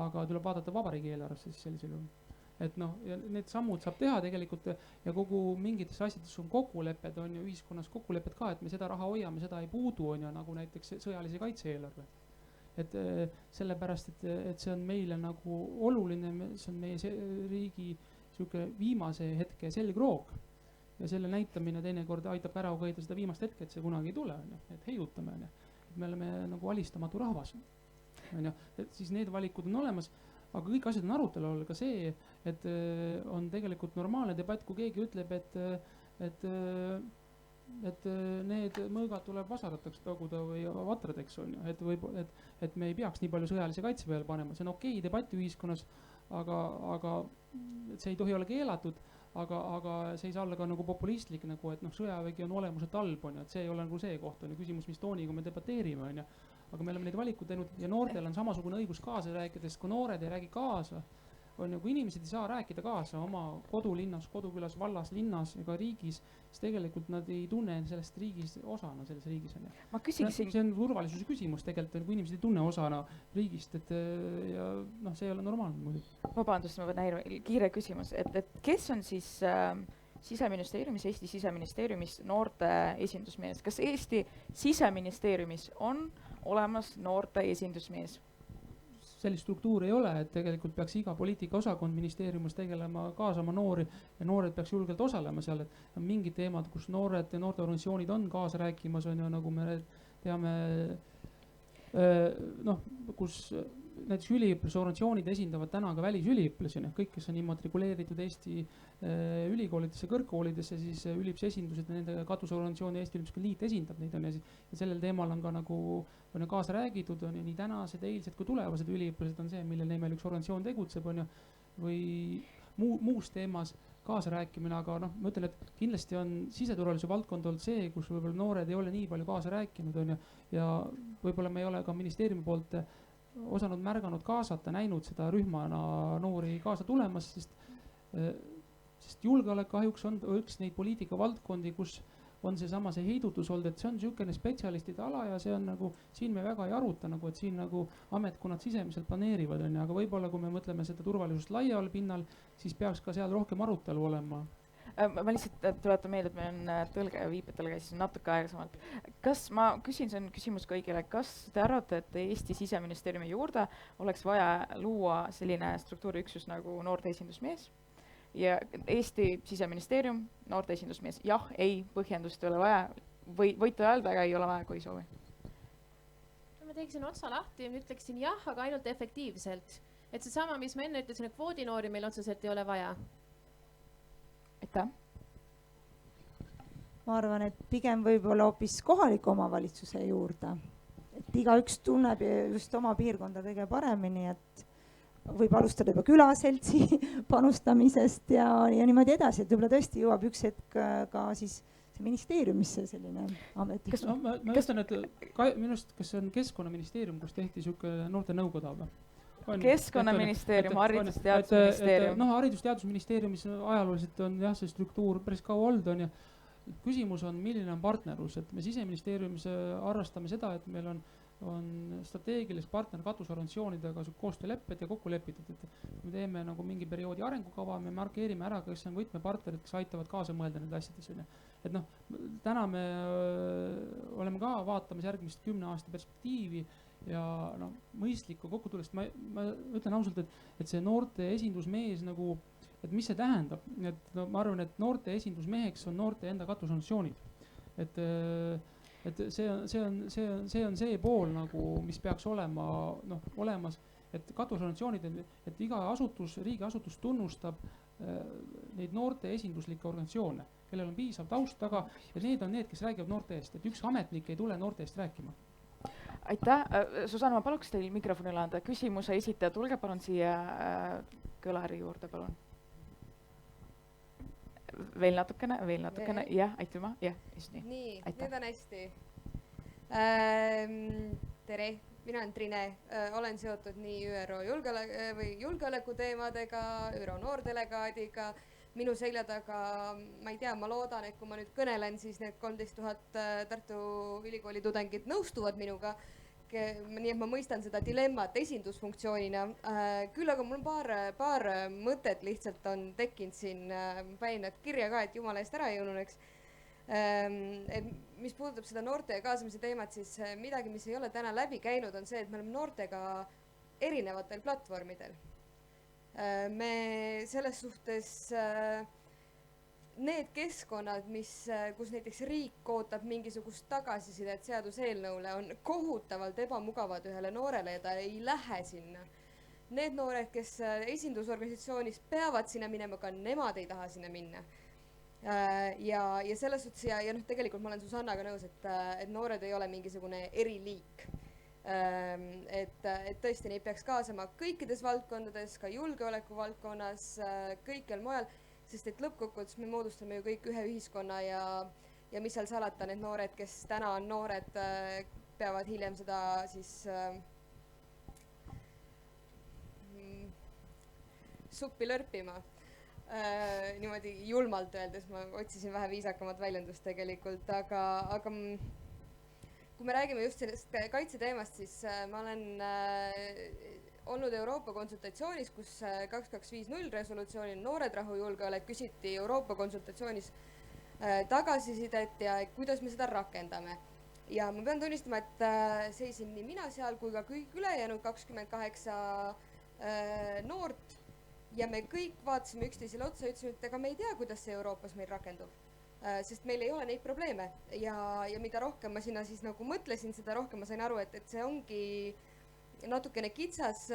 aga tuleb vaadata vabariigi eelarvesse siis sellisel juhul. Et ja need sammud saab teha tegelikult ja kogu mingites asjades on kokkulepped, on ju ühiskonnas kokkulepped ka, et me seda raha hoiame, seda ei puudu, on ju nagu näiteks sõjalise kaitse eelarve. Et sellepärast, et see on meile nagu oluline, see on meie riigi viimase hetke selgroog ja selle näitamine teinekord aitab ära hoida seda viimast hetke, et see kunagi ei tule, et heidutame, et me oleme nagu alistamatu rahvas. Et siis need valikud on olemas. Aga kõik asjad on arutelu all ka see, et on tegelikult normaalne debatt, kui keegi ütleb, et need mõõgad tuleb vasarateks taguda või vatradeks on ju, et me ei peaks nii palju sõjalise kaitse peale panema. See on okei debatt ühiskonnas, aga see ei tohi olla keelatud, aga see ei saa olla ka nagu populistlik nagu, et noh, sõjavägi on olemuselt halb, on ju, et see ei ole nagu see koht, on ju, küsimus, mis tooniga me debateerime, on ju. Aga me oleme neid valikuid teinud ja noortel on samasugune õigus kaasa rääkida, sest kui noored ei räägi kaasa, on ju, kui inimesed ei saa rääkida kaasa oma kodulinnas, kodukülas, vallas, linnas ja ka riigis, siis tegelikult nad ei tunne sellest riigis osana selles riigis. On ju. Ma küsiksin... See on turvalisuse küsimus tegelikult, kui inimesed ei tunne osana riigist, et ja noh, see ei ole normaalne muidu. Vabandust, ma võin kiire küsimus, et kes on siis Siseministeeriumis, Eesti Siseministeeriumis noorte esindusmees? Kas Eesti Siseministeeriumis on olemas noorte esindusmees? Sellist struktuuri ei ole, et tegelikult peaks iga poliitika osakond ministeeriumis tegelema, kaasama noori ja noored peaks julgelt osalema seal, et on mingid teemad, kus noored ja noorteorganisatsioonid on kaasa rääkimas, on ju, nagu me teame, noh, kus näiteks üliõpilasorganisatsioonid esindavad täna ka välisüliõpilasi, kõik, kes on immatrikuleeritud Eesti ülikoolidesse, kõrgkoolidesse, siis üliõpilase esindused ja nende katusorganisatsiooni Eesti Üliõpilaste Liit esindab neid, on ja sellel teemal on ka nagu on kaasa räägitud, on ju, nii tänased, eilsed kui tulevased üliõpilased on see, mille nimel üks organisatsioon tegutseb, on ju, või muus teemas kaasa rääkimine, aga noh, ma ütlen, et kindlasti on siseturvalisuse valdkond olnud see, kus võib-olla noored ei ole nii palju kaasa rääkinud, on ju, ja võib-olla me ei ole ka ministeeriumi poolt osanud märganud kaasata, näinud seda rühmana noori kaasa tulemas, sest julgeolek kahjuks on üks neid poliitika valdkondi, kus on seesama see heidutus olnud, et see on niisugune spetsialistide ala ja see on nagu, siin me väga ei aruta nagu, et siin nagu ametkonnad sisemiselt planeerivad, on ju, aga võib-olla kui me mõtleme seda turvalisust laial pinnal, siis peaks ka seal rohkem arutelu olema. Ma lihtsalt tuletan meelde, et meil on tõlge ja viipetõlge siis natuke aeglasemalt. Kas ma küsin, see on küsimus kõigile, kas te arvate, et Eesti Siseministeeriumi juurde oleks vaja luua selline struktuuriüksus nagu noorte esindusmees ja Eesti Siseministeerium, noorte esindusmees, jah, ei, põhjendust ei ole vaja või võite öelda, aga ei ole vaja, kui ei soovi? Ma teeksin otsa lahti ja ütleksin jah, aga ainult efektiivselt. Et seesama, mis ma enne ütlesin, et kvoodinoori meil otseselt ei ole vaja. Aitäh. Ma arvan, et pigem võib-olla hoopis kohaliku omavalitsuse juurde. Et igaüks tunneb just oma piirkonda kõige paremini, et võib alustada juba külaseltsi panustamisest ja niimoodi edasi, et võib-olla tõesti jõuab üks hetk ka siis ministeeriumisse selline amet. Ma ütlen, et minust, kas see on Keskkonnaministeerium, kus tehti niisugune noorte nõukoda või? Keskkonnaministeerium, Haridus-Teadusministeerium. Noh, Haridus-Teadusministeeriumis ajalooliselt on jah, see struktuur päris kaua olnud on ja küsimus on, milline on partnerlus, et me Siseministeeriumis arvestame seda, et meil on strateegilised partner katusorganisatsioonidega koostöölepped ja kokku lepitud, et me teeme nagu mingi perioodi arengukava, me markeerime ära, kes on võtmepartnerid, kes aitavad kaasa mõelda nende asjades. Et noh, täna me oleme ka vaatamas järgmist 10 aasta perspektiivi ja noh, mõistlikku kokkutulest. Ma ütlen ausalt, et see noorte esindusmees nagu, et mis see tähendab, et no, ma arvan, et noorte esindusmeheks on noorte enda katusorganisatsioonid, et see on see pool nagu, mis peaks olema noh, olemas, et katusorganisatsioonid, et iga asutus, riigiasutus tunnustab neid noorte esinduslikke organisatsioone, kellel on piisav taust taga ja need on need, kes räägivad noorte eest, et üks ametnik ei tule noorte eest rääkima. Aitäh. Susanna, ma paluks teil mikrofonile anda. Küsimuse esitaja, tulge palun siia kõlari juurde, palun. Veel natukene. Jah, aitüma. Jah, just nii. Nii, nüüd on hästi. Tere, mina olen Trine. Olen seotud nii ÜRO julgeoleku teemadega, ÜRO noordelegaadiga. Minu selja taga, ma ei tea, ma loodan, et kui ma nüüd kõnelen, siis need 13 000 Tartu Ülikooli tudengid nõustuvad minuga. Nii et ma mõistan seda dilemmat esindusfunktsioonina. Küll aga mul on paar mõtet lihtsalt on tekkinud siin, panin nad kirja ka, et jumala eest ära ei ununeks. Mis puudutab seda noorte kaasamise teemat, siis midagi, mis ei ole täna läbi käinud, on see, et me oleme noortega erinevatel platvormidel. Me selles suhtes need keskkonnad, kus näiteks riik ootab mingisugust tagasisidet seaduseelnõule, on kohutavalt ebamugavad ühele noorele ja ta ei lähe sinna. Need noored, kes esindusorganisatsioonis peavad sinna minema, ka nemad ei taha sinna minna. Ja selles suhtes ja noh, tegelikult ma olen Susannaga nõus, et noored ei ole mingisugune eriliik. Et tõesti neid peaks kaasama kõikides valdkondades, ka julgeoleku valdkonnas, kõikjal mujal, sest et lõppkokkuvõttes me moodustame ju kõik ühe ühiskonna ja mis seal salata, need noored, kes täna on noored, peavad hiljem seda siis suppi lörpima. Niimoodi julmalt öeldes, ma otsisin vähe viisakamat väljendust tegelikult, aga kui me räägime just sellest kaitseteemast, siis ma olen olnud Euroopa konsultatsioonis, kus 2250 resolutsioonil Noored rahujulgeolek küsiti Euroopa konsultatsioonis tagasisidet ja kuidas me seda rakendame. Ja ma pean tunnistama, et seisin nii mina seal kui ka kõik ülejäänud 28 noort ja me kõik vaatasime üksteisele otsa ja ütlesime, et ega me ei tea, kuidas see Euroopas meil rakendub. Sest meil ei ole neid probleeme ja mida rohkem ma sinna siis nagu mõtlesin, seda rohkem ma sain aru, et see ongi natukene kitsas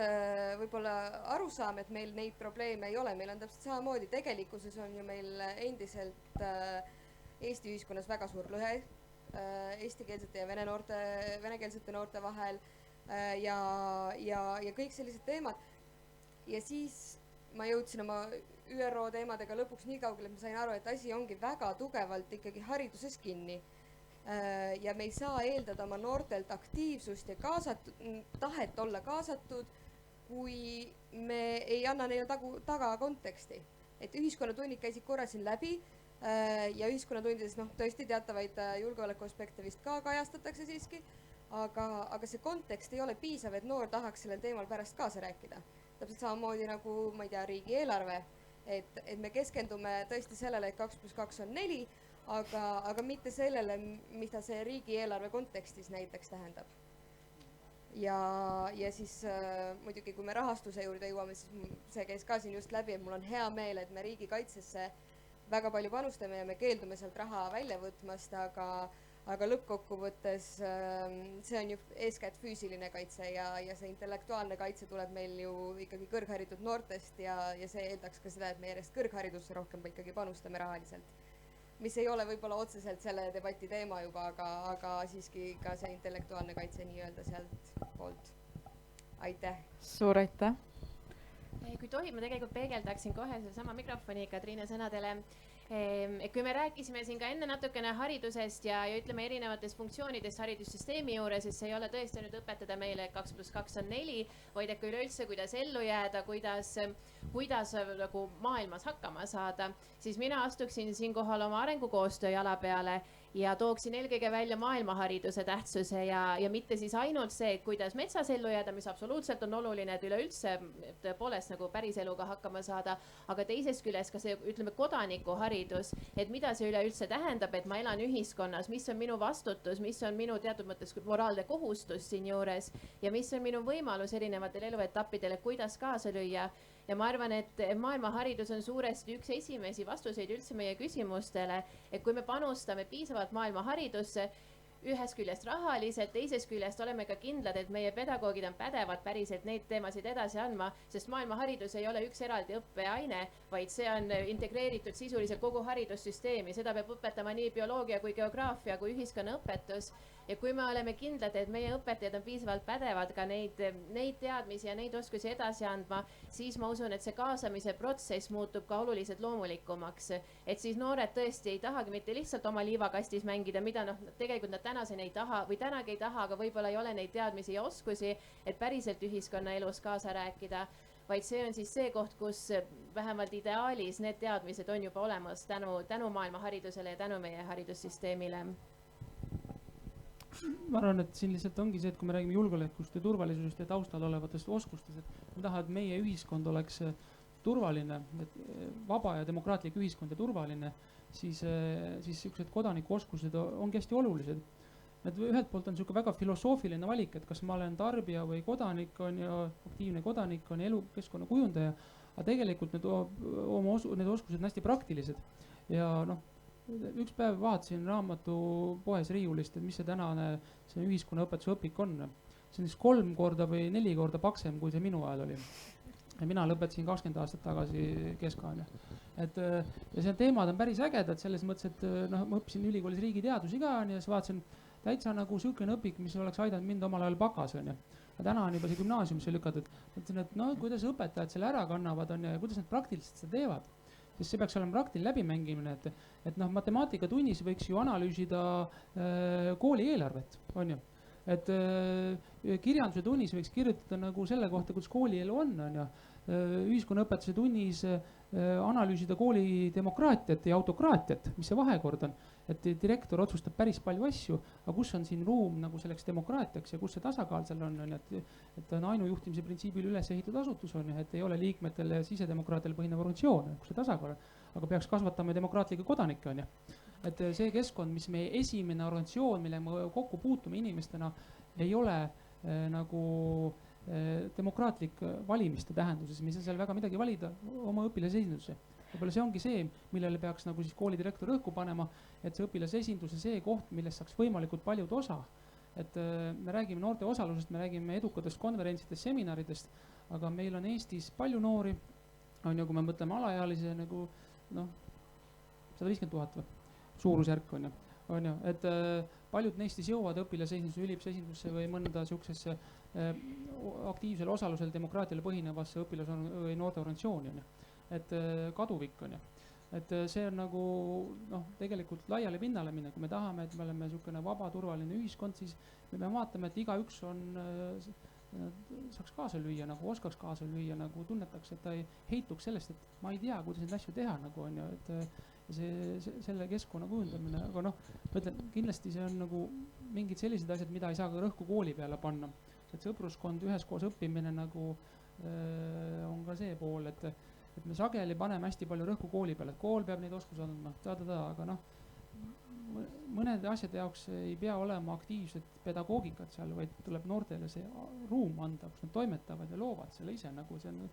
võib-olla arusaam, et meil neid probleeme ei ole, meil on täpselt samamoodi, tegelikkuses on ju meil endiselt Eesti ühiskonnas väga suur lõhe eestikeelsete ja venekeelsete noorte vahel ja kõik sellised teemad. Ja siis ma jõudsin oma ÜRO teemadega lõpuks nii kaugele, et ma sain aru, et asi ongi väga tugevalt ikkagi hariduses kinni. Ja me ei saa eeldada oma noortelt aktiivsust ja tahet olla kaasatud, kui me ei anna neile taga konteksti. Et ühiskonnatunnid käisid korra siin läbi ja ühiskonnatundides tõesti teatavaid julgeoleku aspekte vist ka kajastatakse siiski, aga see kontekst ei ole piisav, et noor tahaks sellel teemal pärast kaasa rääkida. Täpselt samamoodi nagu, ma ei tea, riigieelarve, et me keskendume tõesti sellele, et 2+2 on 4, aga mitte sellele, mida see riigieelarve kontekstis näiteks tähendab. Ja siis muidugi, kui me rahastuse juurde jõuame, siis see käis ka siin just läbi, et mul on hea meel, et me riigikaitsesse väga palju panustame ja me keeldume sealt raha välja võtmast, aga lõppkokkuvõttes see on ju eeskätt füüsiline kaitse ja see intellektuaalne kaitse tuleb meil ju ikkagi kõrgharitud noortest ja see eeldaks ka seda, et me järjest kõrgharidusse rohkem ikkagi panustame rahaliselt. Mis ei ole võib-olla otseselt selle debati teema juba, aga siiski ka see intellektuaalne kaitse nii-öelda sealt poolt. Aitäh! Suur aitäh! Kui tohib, ma tegelikult peegeldaksin kohe sama mikrofoniga Triine sõnadele. Kui me rääkisime siin ka enne natukene haridusest ja ütleme erinevatest funktsioonidest haridussüsteemi juures, siis see ei ole tõesti nüüd õpetada meile, et 2+2 on 4, vaid et üleüldse, kuidas ellu jääda, kuidas nagu maailmas hakkama saada, siis mina astuksin siinkohal oma arengukoostöö jala peale ja tooksin eelkõige välja maailmahariduse tähtsuse ja mitte siis ainult see, kuidas metsas ellu jääda, mis absoluutselt on oluline, et üleüldse tõepoolest nagu päris eluga hakkama saada, aga teisest küljest ka see, ütleme, kodanikuharidus, et mida see üleüldse tähendab, et ma elan ühiskonnas, mis on minu vastutus, mis on minu teatud mõttes moraalne kohustus siinjuures ja mis on minu võimalus erinevatel eluetappidel, kuidas kaasa lüüa. Ja ma arvan, et maailmaharidus on suuresti üks esimesi vastuseid üldse meie küsimustele, et kui me panustame piisavalt maailmaharidusse, ühest küljest rahaliselt, teisest küljest oleme ka kindlad, et meie pedagoogid on pädevad päriselt neid teemasid edasi andma, sest maailmaharidus ei ole üks eraldi õppeaine, vaid see on integreeritud sisuliselt kogu haridussüsteemi, seda peab õpetama nii bioloogia kui geograafia kui ühiskonnaõpetus. Ja kui me oleme kindlad, et meie õpetajad on piisavalt pädevad ka neid teadmisi ja neid oskusi edasi andma, siis ma usun, et see kaasamise protsess muutub ka oluliselt loomulikumaks. Et siis noored tõesti ei tahagi mitte lihtsalt oma liivakastis mängida, mida tegelikult nad tänaseni ei taha või tänagi ei taha, aga võib-olla ei ole neid teadmisi ja oskusi, et päriselt ühiskonna elus kaasa rääkida. Vaid see on siis see koht, kus vähemalt ideaalis need teadmised on juba olemas tänu maailmaharidusele ja tänu meie haridussüsteemile. Ma arvan, et siin lihtsalt ongi see, et kui me räägime julgeolekust ja turvalisusest ja taustal olevatest oskustest, et me tahame, et meie ühiskond oleks turvaline, vaba ja demokraatlik ühiskond ja turvaline, siis sellised kodanikuoskused ongi hästi olulised. Et ühelt poolt on selline väga filosoofiline valik, et kas ma olen tarbija või kodanik on ja aktiivne kodanik on ja elukeskkonna kujundaja, aga tegelikult need oskused on hästi praktilised ja üks päev vaatasin raamatupoes riiulist, et mis see tänane ühiskonnaõpetuse õpik on. See on siis 3 korda või 4 korda paksem, kui see minu ajal oli. Ja mina lõpetasin 20 aastat tagasi keskaanja. Ja see teemad on päris ägedad selles mõttes, et ma õppisin ülikoolis riigiteadusi ka ja siis vaatasin täitsa nagu sihukene õpik, mis oleks aidanud mind omal ajal bakas. Ja täna on juba see gümnaasiumisse lükatud. Mõtlesin, et kuidas õpetajad selle ära kannavad ja kuidas nad praktiliselt seda teevad. sest see peaks olema praktiline läbimängimine, et noh, matemaatikatunnis võiks ju analüüsida kooli eelarvet, on ju. Et kirjanduse tunnis võiks kirjutada nagu selle kohta, kuidas koolielu on ju. Ühiskonnaõpetuse tunnis analüüsida kooli demokraatiat ja autokraatiat, mis see vahekord on. Et direktor otsustab päris palju asju, aga kus on siin ruum nagu selleks demokraatiaks ja kus see tasakaal seal on, et on ainujuhtimise printsiibil üles ehitatud asutus on, et ei ole liikmetele ja sisedemokraatidele põhinev organisatsioon, kus see tasakaal on, aga peaks kasvatama demokraatlikke kodanikke on. Et see keskkond, mis meie esimene organisatsioon, mille me kokku puutume inimestena, ei ole nagu demokraatlik valimiste tähenduses, mis on seal väga midagi valida oma õpilasesinduse. Võib-olla see ongi see, millele peaks nagu siis koolidirektor õhku panema, et see õpilasesinduse see koht, millest saaks võimalikult paljud osa. Et me räägime noorte osalusest, me räägime edukatest konverentsidest, seminaridest, aga meil on Eestis palju noori, on ju, kui me mõtleme alaealise nagu 150 000 või suurusjärk on ju, et paljud neist siis jõuavad õpilasesindusse, üliõpilasesindusse või mõnda siuksesse aktiivsel osalusel demokraatiale põhinevasse või noorteorganisatsiooni on ju, et kaduvik on ju, et see on nagu tegelikult laiale pinnale minna, kui me tahame, et me oleme niisugune vaba, turvaline ühiskond, siis me peame vaatama, et igaüks saaks kaasa lüüa, nagu oskaks kaasa lüüa, nagu tunnetaks, et ta ei heituks sellest, et ma ei tea, kuidas neid asju teha nagu on ju, et selle keskkonna kujundamine, aga ma ütlen, kindlasti see on nagu mingid sellised asjad, mida ei saa ka rõhku kooli peale panna. Et sõpruskond, üheskoos õppimine nagu on ka see pool, et me sageli paneme hästi palju rõhku kooli peale, et kool peab neid oskusi andma, aga mõnede asjade jaoks ei pea olema aktiivset pedagoogikat seal, vaid tuleb noortele see ruum anda, kus nad toimetavad ja loovad selle ise nagu see on,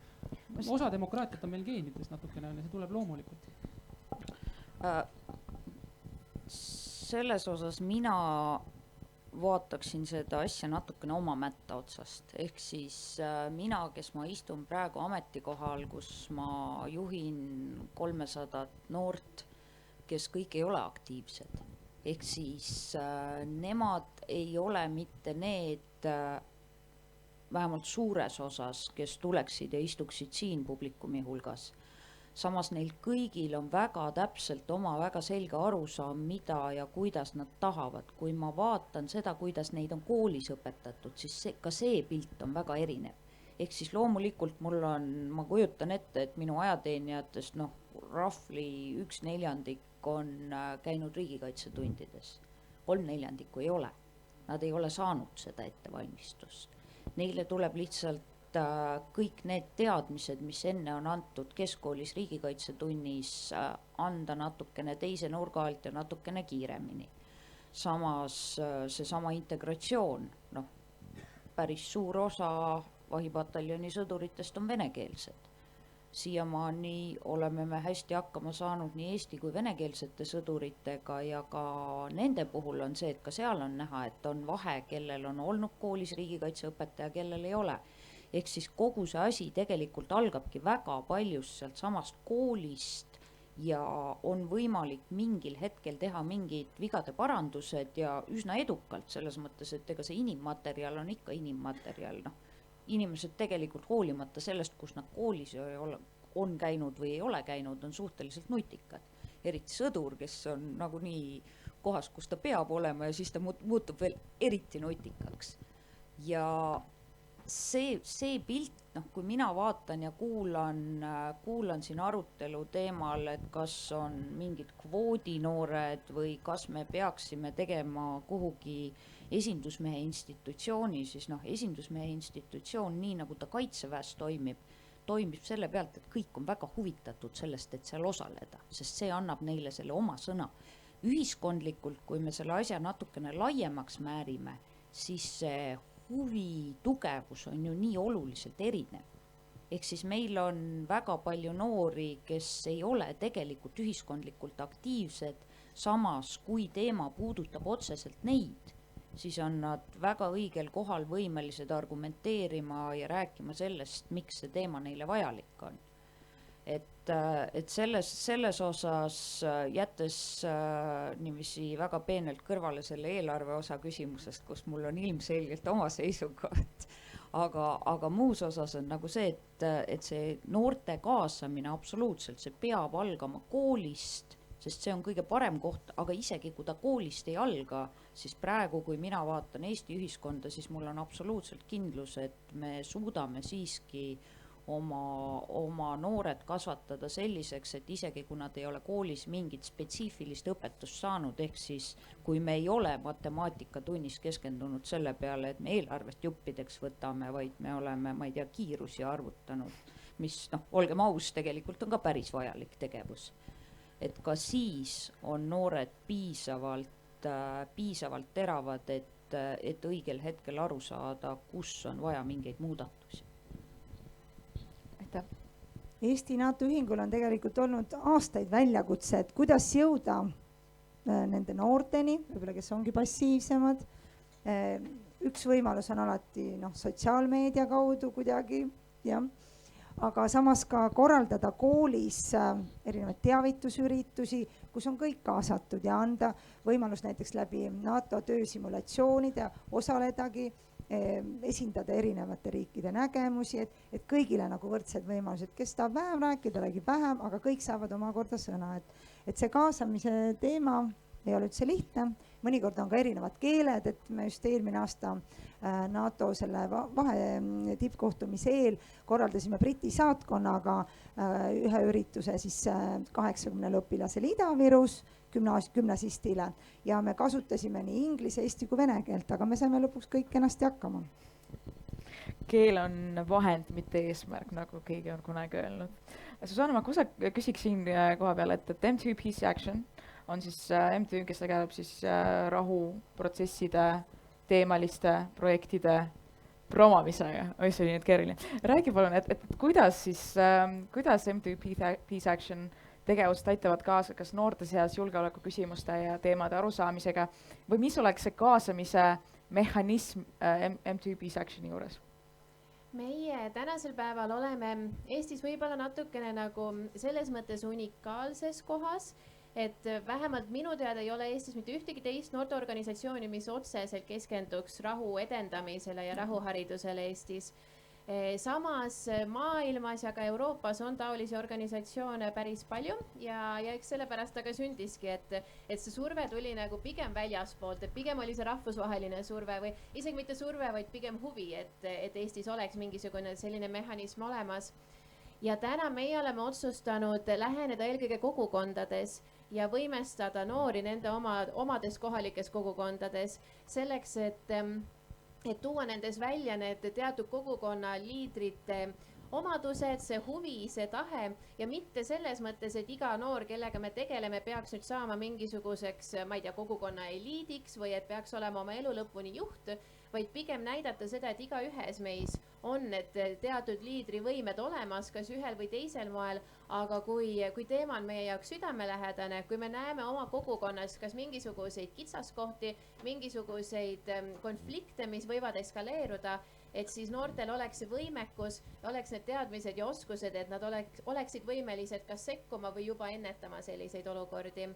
osa demokraatiat on meil geenides natukene, see tuleb loomulikult. Selles osas mina vaataksin seda asja natukene oma mätta otsast, ehk siis mina, kes ma istun praegu ametikohal, kus ma juhin 300 noort, kes kõik ei ole aktiivsed, ehk siis nemad ei ole mitte need, vähemalt suures osas, kes tuleksid ja istuksid siin publikumi hulgas. Samas neil kõigil on väga täpselt oma väga selge arusaam, mida ja kuidas nad tahavad. Kui ma vaatan seda, kuidas neid on koolis õpetatud, siis ka see pilt on väga erinev. Ehk siis loomulikult ma kujutan ette, et minu ajateenijatest rahvli 1/4 on käinud riigikaitsetundides. 3/4 ei ole. Nad ei ole saanud seda ettevalmistust. Neile tuleb lihtsalt kõik need teadmised, mis enne on antud keskkoolis riigikaitsetunnis, anda natukene teise nurga alt ja natukene kiiremini. Samas seesama integratsioon, päris suur osa vahipataljoni sõduritest on venekeelsed. Siiamaani oleme me hästi hakkama saanud nii eesti kui venekeelsete sõduritega ja ka nende puhul on see, et ka seal on näha, et on vahe, kellel on olnud koolis riigikaitseõpetaja, kellel ei ole. Ehk siis kogu see asi tegelikult algabki väga paljust sealt samast koolist ja on võimalik mingil hetkel teha mingid vigade parandused ja üsna edukalt selles mõttes, et ega see inimmaterjal on ikka inimmaterjal. Inimesed tegelikult hoolimata sellest, kus nad koolis on käinud või ei ole käinud, on suhteliselt nutikad. Eriti sõdur, kes on nagunii kohas, kus ta peab olema ja siis ta muutub veel eriti nutikaks. Ja see pilt, kui mina vaatan ja kuulan siin arutelu teemal, et kas on mingid kvoodinoored või kas me peaksime tegema kuhugi esindusmehe institutsiooni, siis esindusmehe institutsioon, nii nagu ta Kaitseväes toimib selle pealt, et kõik on väga huvitatud sellest, et seal osaleda, sest see annab neile selle oma sõna. Ühiskondlikult, kui me selle asja natukene laiemaks määrime, siis see huvi tugevus on ju nii oluliselt erinev. Ehk siis meil on väga palju noori, kes ei ole tegelikult ühiskondlikult aktiivsed, samas kui teema puudutab otseselt neid, siis on nad väga õigel kohal võimelised argumenteerima ja rääkima sellest, miks see teema neile vajalik on. Et selles osas jättes niiviisi väga peenelt kõrvale selle eelarve osa küsimusest, kus mul on ilmselgelt oma seisukoht, aga muus osas on nagu see, et see noorte kaasamine absoluutselt, see peab algama koolist, sest see on kõige parem koht, aga isegi kui ta koolist ei alga, siis praegu, kui mina vaatan Eesti ühiskonda, siis mul on absoluutselt kindlus, et me suudame siiski oma noored kasvatada selliseks, et isegi kui nad ei ole koolis mingit spetsiifilist õpetust saanud, ehk siis kui me ei ole matemaatikatunnis keskendunud selle peale, et me eelarvest juppideks võtame, vaid me oleme, ma ei tea, kiirusi arvutanud, mis olgem aus, tegelikult on ka päris vajalik tegevus. Et ka siis on noored piisavalt teravad, et õigel hetkel aru saada, kus on vaja mingeid muudatusi. Eesti NATO ühingul on tegelikult olnud aastaid väljakutse, et kuidas jõuda nende noorteni, võib-olla kes ongi passiivsemad. Üks võimalus on alati sotsiaalmeedia kaudu kuidagi, jah. Aga samas ka korraldada koolis erinevaid teavitusüritusi, kus on kõik kaasatud ja anda võimalus näiteks läbi NATO töösimulatsioonide osaledagi, esindada erinevate riikide nägemusi, et kõigile nagu võrdsed võimalused, kes tahab vähem rääkida, räägib vähem, aga kõik saavad omakorda sõna, et see kaasamise teema ei ole üldse lihtne. Mõnikord on ka erinevad keeled, et me just eelmine aasta NATO selle vahe tippkohtumise eel korraldasime Briti saatkonnaga ühe ürituse siis 80 õpilasele Ida-Virus, gümnasistile, ja me kasutasime nii inglise, eesti kui vene keelt, aga me saime lõpuks kõik kenasti hakkama. Keel on vahend, mitte eesmärk, nagu keegi on kunagi öelnud. Susanna, ma küsiksin koha peal, et MTÜ Peace Action on siis MTÜ, kes tegeleb siis rahuprotsesside, teemaliste projektide promomisega. Oi, see oli nüüd keeruline. Räägi palun, et kuidas MTÜ Peace Action tegevust aitavad kaasa kas noorte seas julgeoleku küsimuste ja teemade arusaamisega või mis oleks see kaasamise mehhanism MTÜ Peace Actioni juures? Meie tänasel päeval oleme Eestis võib-olla natukene nagu selles mõttes unikaalses kohas, et vähemalt minu teada ei ole Eestis mitte ühtegi teist noorteorganisatsiooni, mis otseselt keskenduks rahu edendamisele ja rahuharidusele Eestis. Samas maailmas ja ka Euroopas on taolisi organisatsioone päris palju ja eks sellepärast aga sündiski, et see surve tuli nagu pigem väljaspoolt, et pigem oli see rahvusvaheline surve või isegi mitte surve, vaid pigem huvi, et Eestis oleks mingisugune selline mehhanism olemas. Ja täna meie oleme otsustanud läheneda eelkõige kogukondades ja võimestada noori nende omades kohalikes kogukondades selleks, et tuua nendes välja need teatud kogukonna liidrite omadused, see huvi, see tahe ja mitte selles mõttes, et iga noor, kellega me tegeleme, peaks nüüd saama mingisuguseks, ma ei tea, kogukonna eliidiks või et peaks olema oma elu lõpuni juht, vaid pigem näidata seda, et igaühes meis on need teatud liidrivõimed olemas, kas ühel või teisel moel, aga kui teema on meie jaoks südamelähedane, kui me näeme oma kogukonnas kas mingisuguseid kitsaskohti, mingisuguseid konflikte, mis võivad eskaleeruda, et siis noortel oleks see võimekus, oleks need teadmised ja oskused, et nad oleksid võimelised kas sekkuma või juba ennetama selliseid olukordi.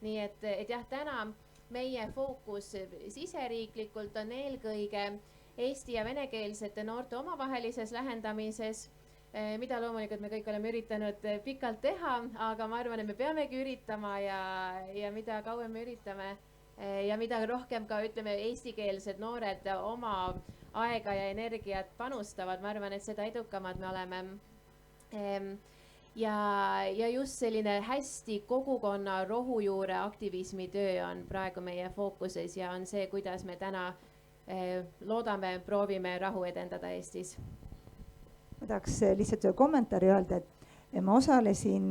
Nii et jah, täna meie fookus siseriiklikult on eelkõige eesti- ja venekeelsete noorte omavahelises lähendamises, mida loomulikult me kõik oleme üritanud pikalt teha, aga ma arvan, et me peamegi üritama ja mida kauem me üritame ja mida rohkem ka ütleme eestikeelsed noored oma aega ja energiat panustavad, ma arvan, et seda edukamad me oleme. Ja just selline hästi kogukonna rohujuure aktivismi töö on praegu meie fookuses ja on see, kuidas me täna loodame, proovime rahu edendada Eestis. Ma tahaks lihtsalt ühe kommentaari öelda, et ma osalesin,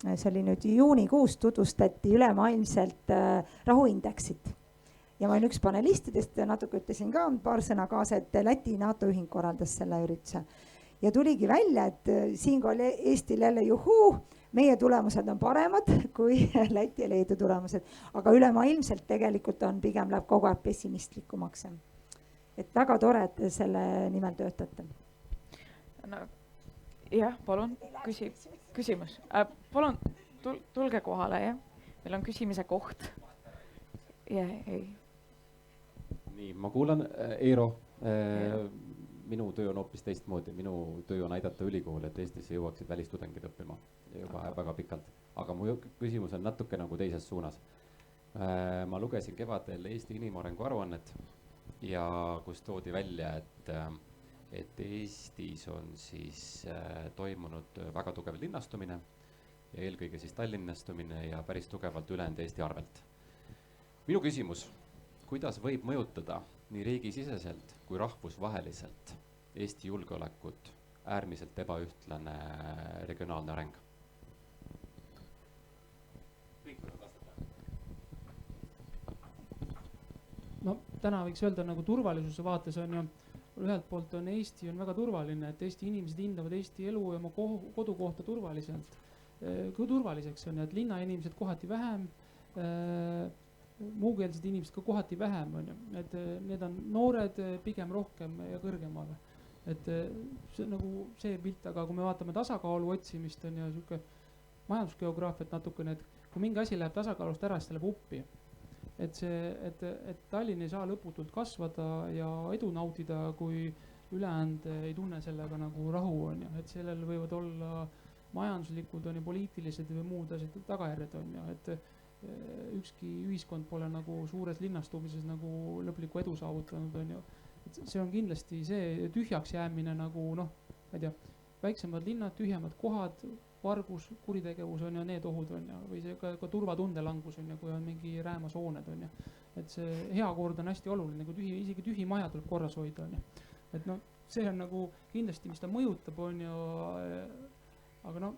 see oli nüüd juunikuus, tutvustati ülemaailmselt rahuindeksit. Ja ma olin üks panelistidest ja natuke ütlesin ka paar sõna kaasa, et Läti NATO ühing korraldas selle ürituse. Ja tuligi välja, et siinkohal Eestil jälle juhuu, meie tulemused on paremad kui Läti ja Leedu tulemused, aga ülemaailmselt tegelikult on pigem läheb kogu aeg pessimistlikumaks. Et väga tore, et selle nimel töötate. No, jah, palun, küsimus. Palun, tulge kohale, jah? Meil on küsimise koht. Nii, ma kuulan, Eero. minu töö on hoopis teistmoodi, minu töö on aidata ülikoole, et Eestisse jõuaksid välistudengid õppima juba väga pikalt. Aga mu küsimus on natuke nagu teises suunas. Ma lugesin kevadel Eesti inimarengu aruannet ja kus toodi välja, et Eestis on siis toimunud väga tugev linnastumine ja eelkõige siis Tallinnastumine ja päris tugevalt ülejäänud Eesti arvelt. Minu küsimus, kuidas võib mõjutada nii riigisiseselt kui rahvusvaheliselt Eesti julgeolekut äärmiselt ebaühtlane regionaalne areng? No täna võiks öelda nagu turvalisuse vaates on ju, ühelt poolt on Eesti on väga turvaline, et Eesti inimesed hindavad Eesti elu ja oma kodukohta turvaliseks on ju, et linnainimesed kohati vähem, muukeelsed inimesed ka kohati vähem on ju, et need on noored pigem rohkem ja kõrgemal. Et see nagu see pilt, aga kui me vaatame tasakaalu otsimist on ju siuke majandusgeograafiat natukene, et kui mingi asi läheb tasakaalust ära, siis ta läheb uppi. Et Tallinn ei saa lõputult kasvada ja edu nautida, kui ülejäänud ei tunne sellega nagu rahu on ju, et sellel võivad olla majanduslikud on ju, poliitilised või muud asjad tagajärjed on ju, et ükski ühiskond pole nagu suures linnastumises nagu lõplikku edu saavutanud on ju. Et see on kindlasti see tühjaks jäämine nagu noh, ma ei tea, väiksemad linnad, tühjemad kohad, vargus, kuritegevus on ju need ohud on ju, või see ka turvatunde langus on ju, kui on mingi räämas hooned on ju. Et see hea kord on hästi oluline, kui isegi tühi maja tuleb korras hoida on ju. Et noh, see on nagu kindlasti, mis ta mõjutab on ju, aga noh,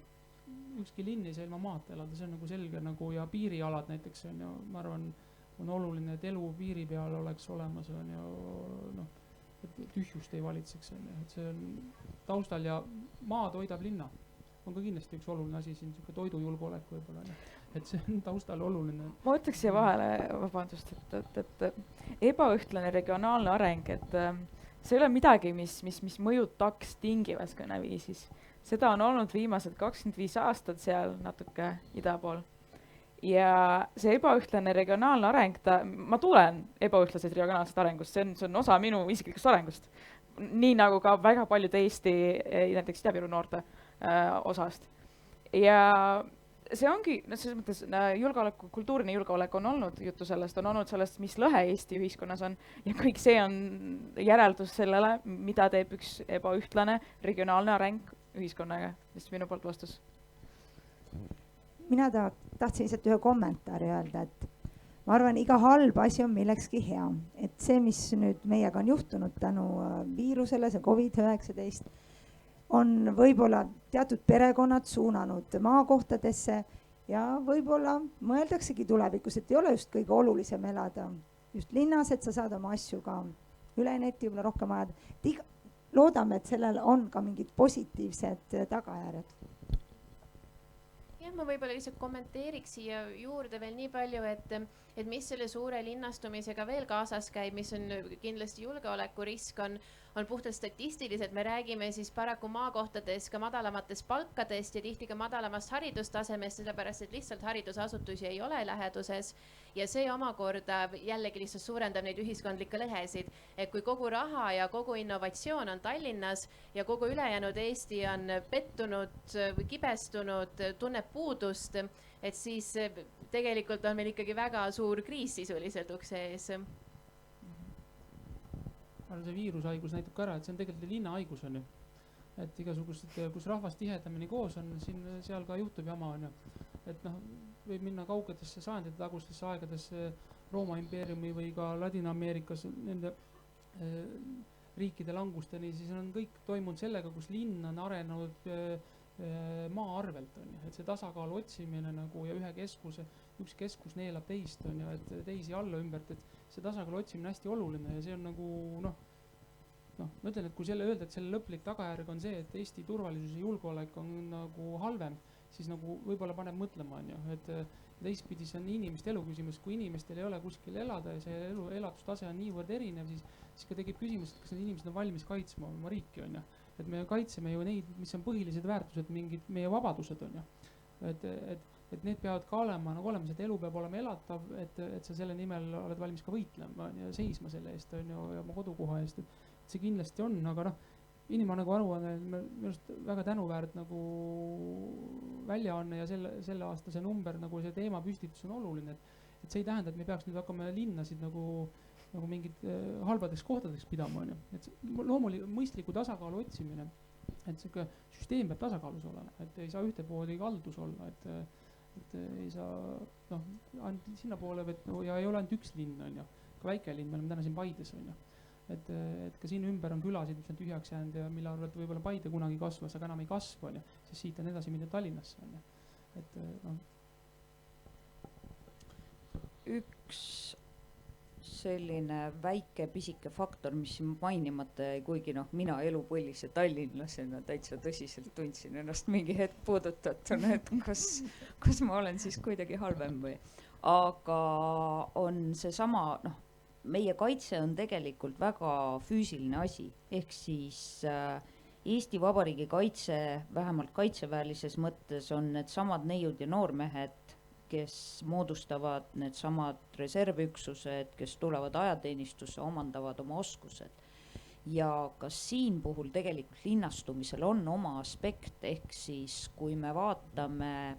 ükski linn ei saa ilma maata elada, see on nagu selge nagu ja piirialad näiteks on ju, ma arvan, on oluline, et elu piiri peal oleks olemas on ju, noh, et tühjust ei valitseks on ju, et see on taustal ja maa toidab linna. On ka kindlasti üks oluline asi siin, toidujulgeolek võib-olla, et see on taustal oluline. Ma ütleks siia vahele, vabandust, et ebaühtlane regionaalne areng, et see ei ole midagi, mis mõjutaks tingivas kõneviisis. Seda on olnud viimased 25 aastat seal natuke ida pool. Ja see ebaühtlane regionaalne areng, ma tulen ebaühtlasest regionaalsest arengust, see on osa minu isiklikust arengust. Nii nagu ka väga paljud Eesti, näiteks Ida-Viru noorte osast. Ja see ongi, selles mõttes julgeoleku, kultuurne julgeolek on olnud juttu sellest, on olnud sellest, mis lõhe Eesti ühiskonnas on ja kõik see on järeldus sellele, mida teeb üks ebaühtlane regionaalne areng ühiskonnaga. Just minu poolt vastus. Mina tahtsin lihtsalt ühe kommentaari öelda, et ma arvan, iga halb asi on millekski hea. Et see, mis nüüd meiega on juhtunud tänu viirusele, see COVID-19, on võib-olla teatud perekonnad suunanud maakohtadesse ja võib-olla mõeldaksegi tulevikus, et ei ole just kõige olulisem elada just linnas, et sa saad oma asju ka üle neti võib-olla rohkem ajada. Loodame, et sellel on ka mingid positiivsed tagajärjed. Jah, ma võib-olla lihtsalt kommenteeriks siia juurde veel nii palju, et mis selle suure linnastumisega veel kaasas käib, mis on kindlasti julgeolekurisk on puhtalt statistiliselt, me räägime siis paraku maakohtades ka madalamatest palkadest ja tihti ka madalamast haridustasemest, sellepärast et lihtsalt haridusasutusi ei ole läheduses ja see omakorda jällegi lihtsalt suurendab neid ühiskondlikke lõhesid, et kui kogu raha ja kogu innovatsioon on Tallinnas ja kogu ülejäänud Eesti on pettunud või kibestunud, tunneb puudust, et siis tegelikult on meil ikkagi väga suur kriis sisuliselt ukse ees. See viirushaigus näitab ka ära, et see on tegelikult linnahaigus on ju. Et igasugused, kus rahvas tihedamini koos on, seal ka juhtub jama on ju. Et noh, võib minna kaugetesse sajandite tagustesse aegadesse Rooma impeeriumi või ka Ladina-Ameerikas nende riikide langusteni, siis on kõik toimunud sellega, kus linn on arenenud maa arvelt on ju, et see tasakaalu otsimine nagu ja üks keskus neelab teist on ju, et teisi alla ümbert, et see tasakaalu otsimine hästi oluline ja see on nagu noh, ma ütlen, et kui selle öelda, et selle lõplik tagajärg on see, et Eesti turvalisus ja julgeolek on nagu halvem, siis nagu võib-olla paneb mõtlema on ju, et teistpidi see on inimeste elu küsimus, kui inimestel ei ole kuskil elada ja see elatustase on niivõrd erinev, siis ka tekib küsimus, et kas need inimesed on valmis kaitsma oma riiki on ju. Et me kaitseme ju neid, mis on põhilised väärtused, mingid meie vabadused on ju. Et need peavad ka olema, nagu olema, et elu peab olema elatav, et sa selle nimel oled valmis ka võitlema ja seisma selle eest on ju ja oma kodukoha eest. see kindlasti on, aga noh, inimarengu aruanne on minu arust väga tänuväärt nagu väljaanne ja selle aasta see number, nagu see teema püstitus on oluline, et see ei tähenda, et me peaks nüüd hakkama linnasid nagu mingid halbadeks kohtadeks pidama, on ju. Et loomulikult mõistliku tasakaalu otsimine, et siuke süsteem peab tasakaalus olema, et ei saa ühtepoodi kaldus olla, et ei saa ainult sinna poole ja ei ole ainult üks linn, on ju, ka väike linn, me oleme täna siin Paides, on ju. Et ka siin ümber on külasid, mis on tühjaks jäänud ja mille arvelt võib-olla Paide kunagi kasvas, aga enam ei kasva, on ju, siis siit on edasi minna Tallinnasse, on ju. Et Üks selline väike pisike faktor, mis mainimata jäi, kuigi mina elupõlise tallinlasena täitsa tõsiselt tundsin ennast mingi hetk puudutatuna, et kas ma olen siis kuidagi halvem või. Aga on seesama, meie kaitse on tegelikult väga füüsiline asi, ehk siis Eesti Vabariigi kaitse, vähemalt kaitseväelises mõttes on need samad neiud ja noormehed, kes moodustavad need samad reservüksused, kes tulevad ajateenistusse, omandavad oma oskused. Ja ka siin puhul tegelikult linnastumisel on oma aspekt, ehk siis kui me vaatame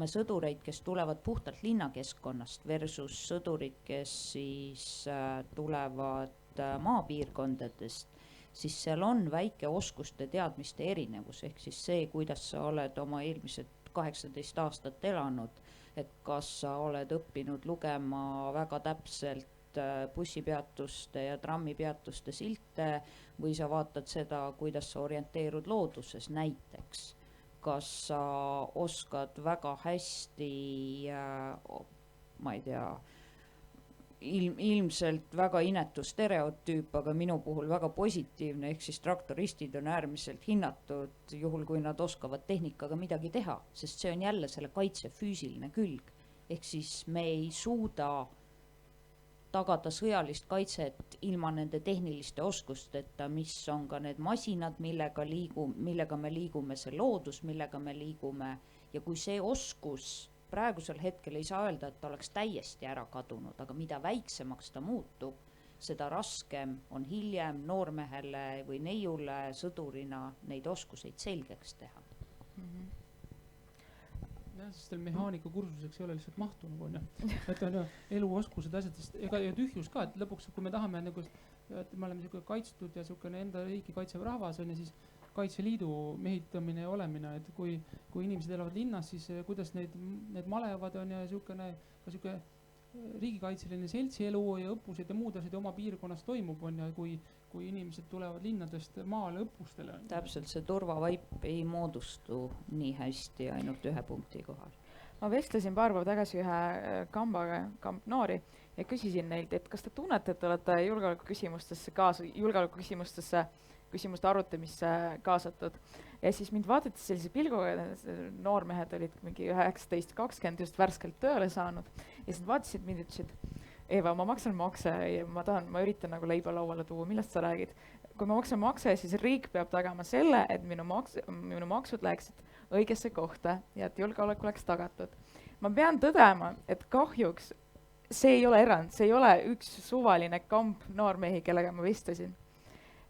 sõdureid, kes tulevad puhtalt linnakeskkonnast versus sõdurid, kes siis tulevad maapiirkondadest, siis seal on väike oskuste teadmiste erinevus, ehk siis see, kuidas sa oled oma eelmised 18 aastat elanud, et kas sa oled õppinud lugema väga täpselt bussipeatuste ja trammipeatuste silte või sa vaatad seda, kuidas sa orienteerud looduses näiteks. Kas sa oskad väga hästi, ma ei tea, ilmselt väga inetu stereotüüp, aga minu puhul väga positiivne, ehk siis traktoristid on äärmiselt hinnatud juhul, kui nad oskavad tehnikaga midagi teha, sest see on jälle selle kaitse füüsiline külg. Ehk siis me ei suuda tagada sõjalist kaitset ilma nende tehniliste oskusteta, mis on ka need masinad, millega me liigume, see loodus, millega me liigume, ja kui see oskus praegusel hetkel ei saa öelda, et ta oleks täiesti ära kadunud, aga mida väiksemaks ta muutub, seda raskem on hiljem noormehele või neiule sõdurina neid oskuseid selgeks teha. Jah, sest teil mehaanika kursuseks ei ole lihtsalt mahtu, on ju. Et on ju eluoskused, asjadest, ega tühjus ka, et lõpuks, kui me tahame, et me oleme selline kaitstud ja selline enda riiki kaitsev rahvas, on ju, siis Kaitseliidu mehitamine ja olemine, et kui inimesed elavad linnas, siis kuidas need malevad on ja selline riigikaitseline seltsielu ja õppused ja muud asjad oma piirkonnas toimub, on ja kui inimesed tulevad linnadest maale õppustele. Täpselt, see turvavaip ei moodustu nii hästi ainult ühe punkti kohal. Ma vestlesin paar päeva tagasi ühe kambaga, noori, ja küsisin neilt, et kas te tunnete, et olete julgeolekuküsimustesse küsimuste arutamisse kaasatud. Ja siis mind vaadati sellise pilguga, noormehed olid mingi 19-20 just värskelt tööle saanud. Ja siis vaatasid mind, ütlesid, Eva, ma maksan makse ja ma üritan nagu leiba lauale tuua, millest sa räägid. Kui ma maksan makse, siis riik peab tagama selle, et minu maksud läheksid õigesse kohta ja et julgeolek oleks tagatud. Ma pean tõdema, et kahjuks see ei ole erand, see ei ole üks suvaline kamp noormehi, kellega ma vestlesin.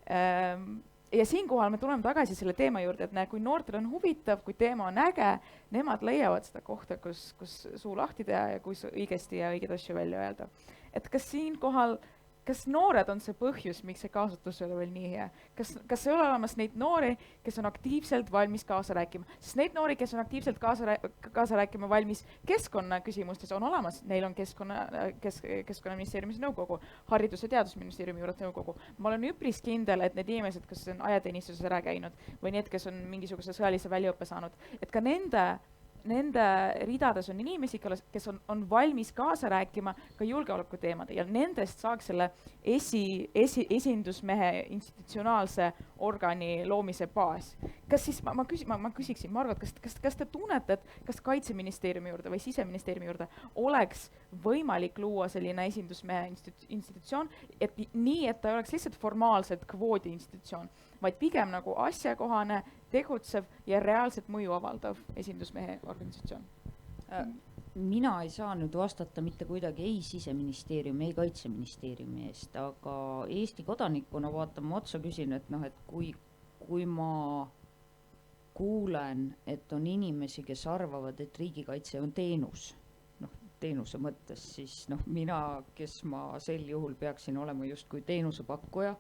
Ja siinkohal me tuleme tagasi selle teema juurde, et kui noortel on huvitav, kui teema on äge, nemad leiavad seda kohta, kus suu lahti teha ja kus õigesti ja õigeid asju välja öelda. Et kas siinkohal, kas noored on see põhjus, miks see kaasatus ei ole veel nii hea? Kas ei ole olemas neid noori, kes on aktiivselt valmis kaasa rääkima? Sest neid noori, kes on aktiivselt kaasa rääkima valmis keskkonna küsimustes, on olemas. Neil on Keskkonnaministeeriumis nõukogu, Haridus- ja Teadusministeeriumi juures nõukogu. Ma olen üpris kindel, et need inimesed, kes on ajateenistuses ära käinud või need, kes on mingisuguse sõjalise väljaõppe saanud, et ka nende ridades on inimesi, kes on valmis kaasa rääkima ka julgeoleku teemade ja nendest saaks selle esindusmehe institutsionaalse organi loomise baas. Kas siis, ma küsiksin, Margot, kas te tunnete, et kas Kaitseministeeriumi juurde või Siseministeeriumi juurde oleks võimalik luua selline esindusmehe institutsioon, et nii, et ta oleks lihtsalt formaalselt kvoodi institutsioon, vaid pigem nagu asjakohane, tegutsev ja reaalselt mõju avaldav esindusmehe organisatsioon? mina ei saa nüüd vastata mitte kuidagi ei Siseministeeriumi, ei Kaitseministeeriumi eest, aga Eesti kodanikuna vaatan ma otsa, küsin, et noh, et kui ma kuulen, et on inimesi, kes arvavad, et riigikaitse on teenus, noh, teenuse mõttes, siis noh, mina, kes ma sel juhul peaksin olema justkui teenusepakkuja,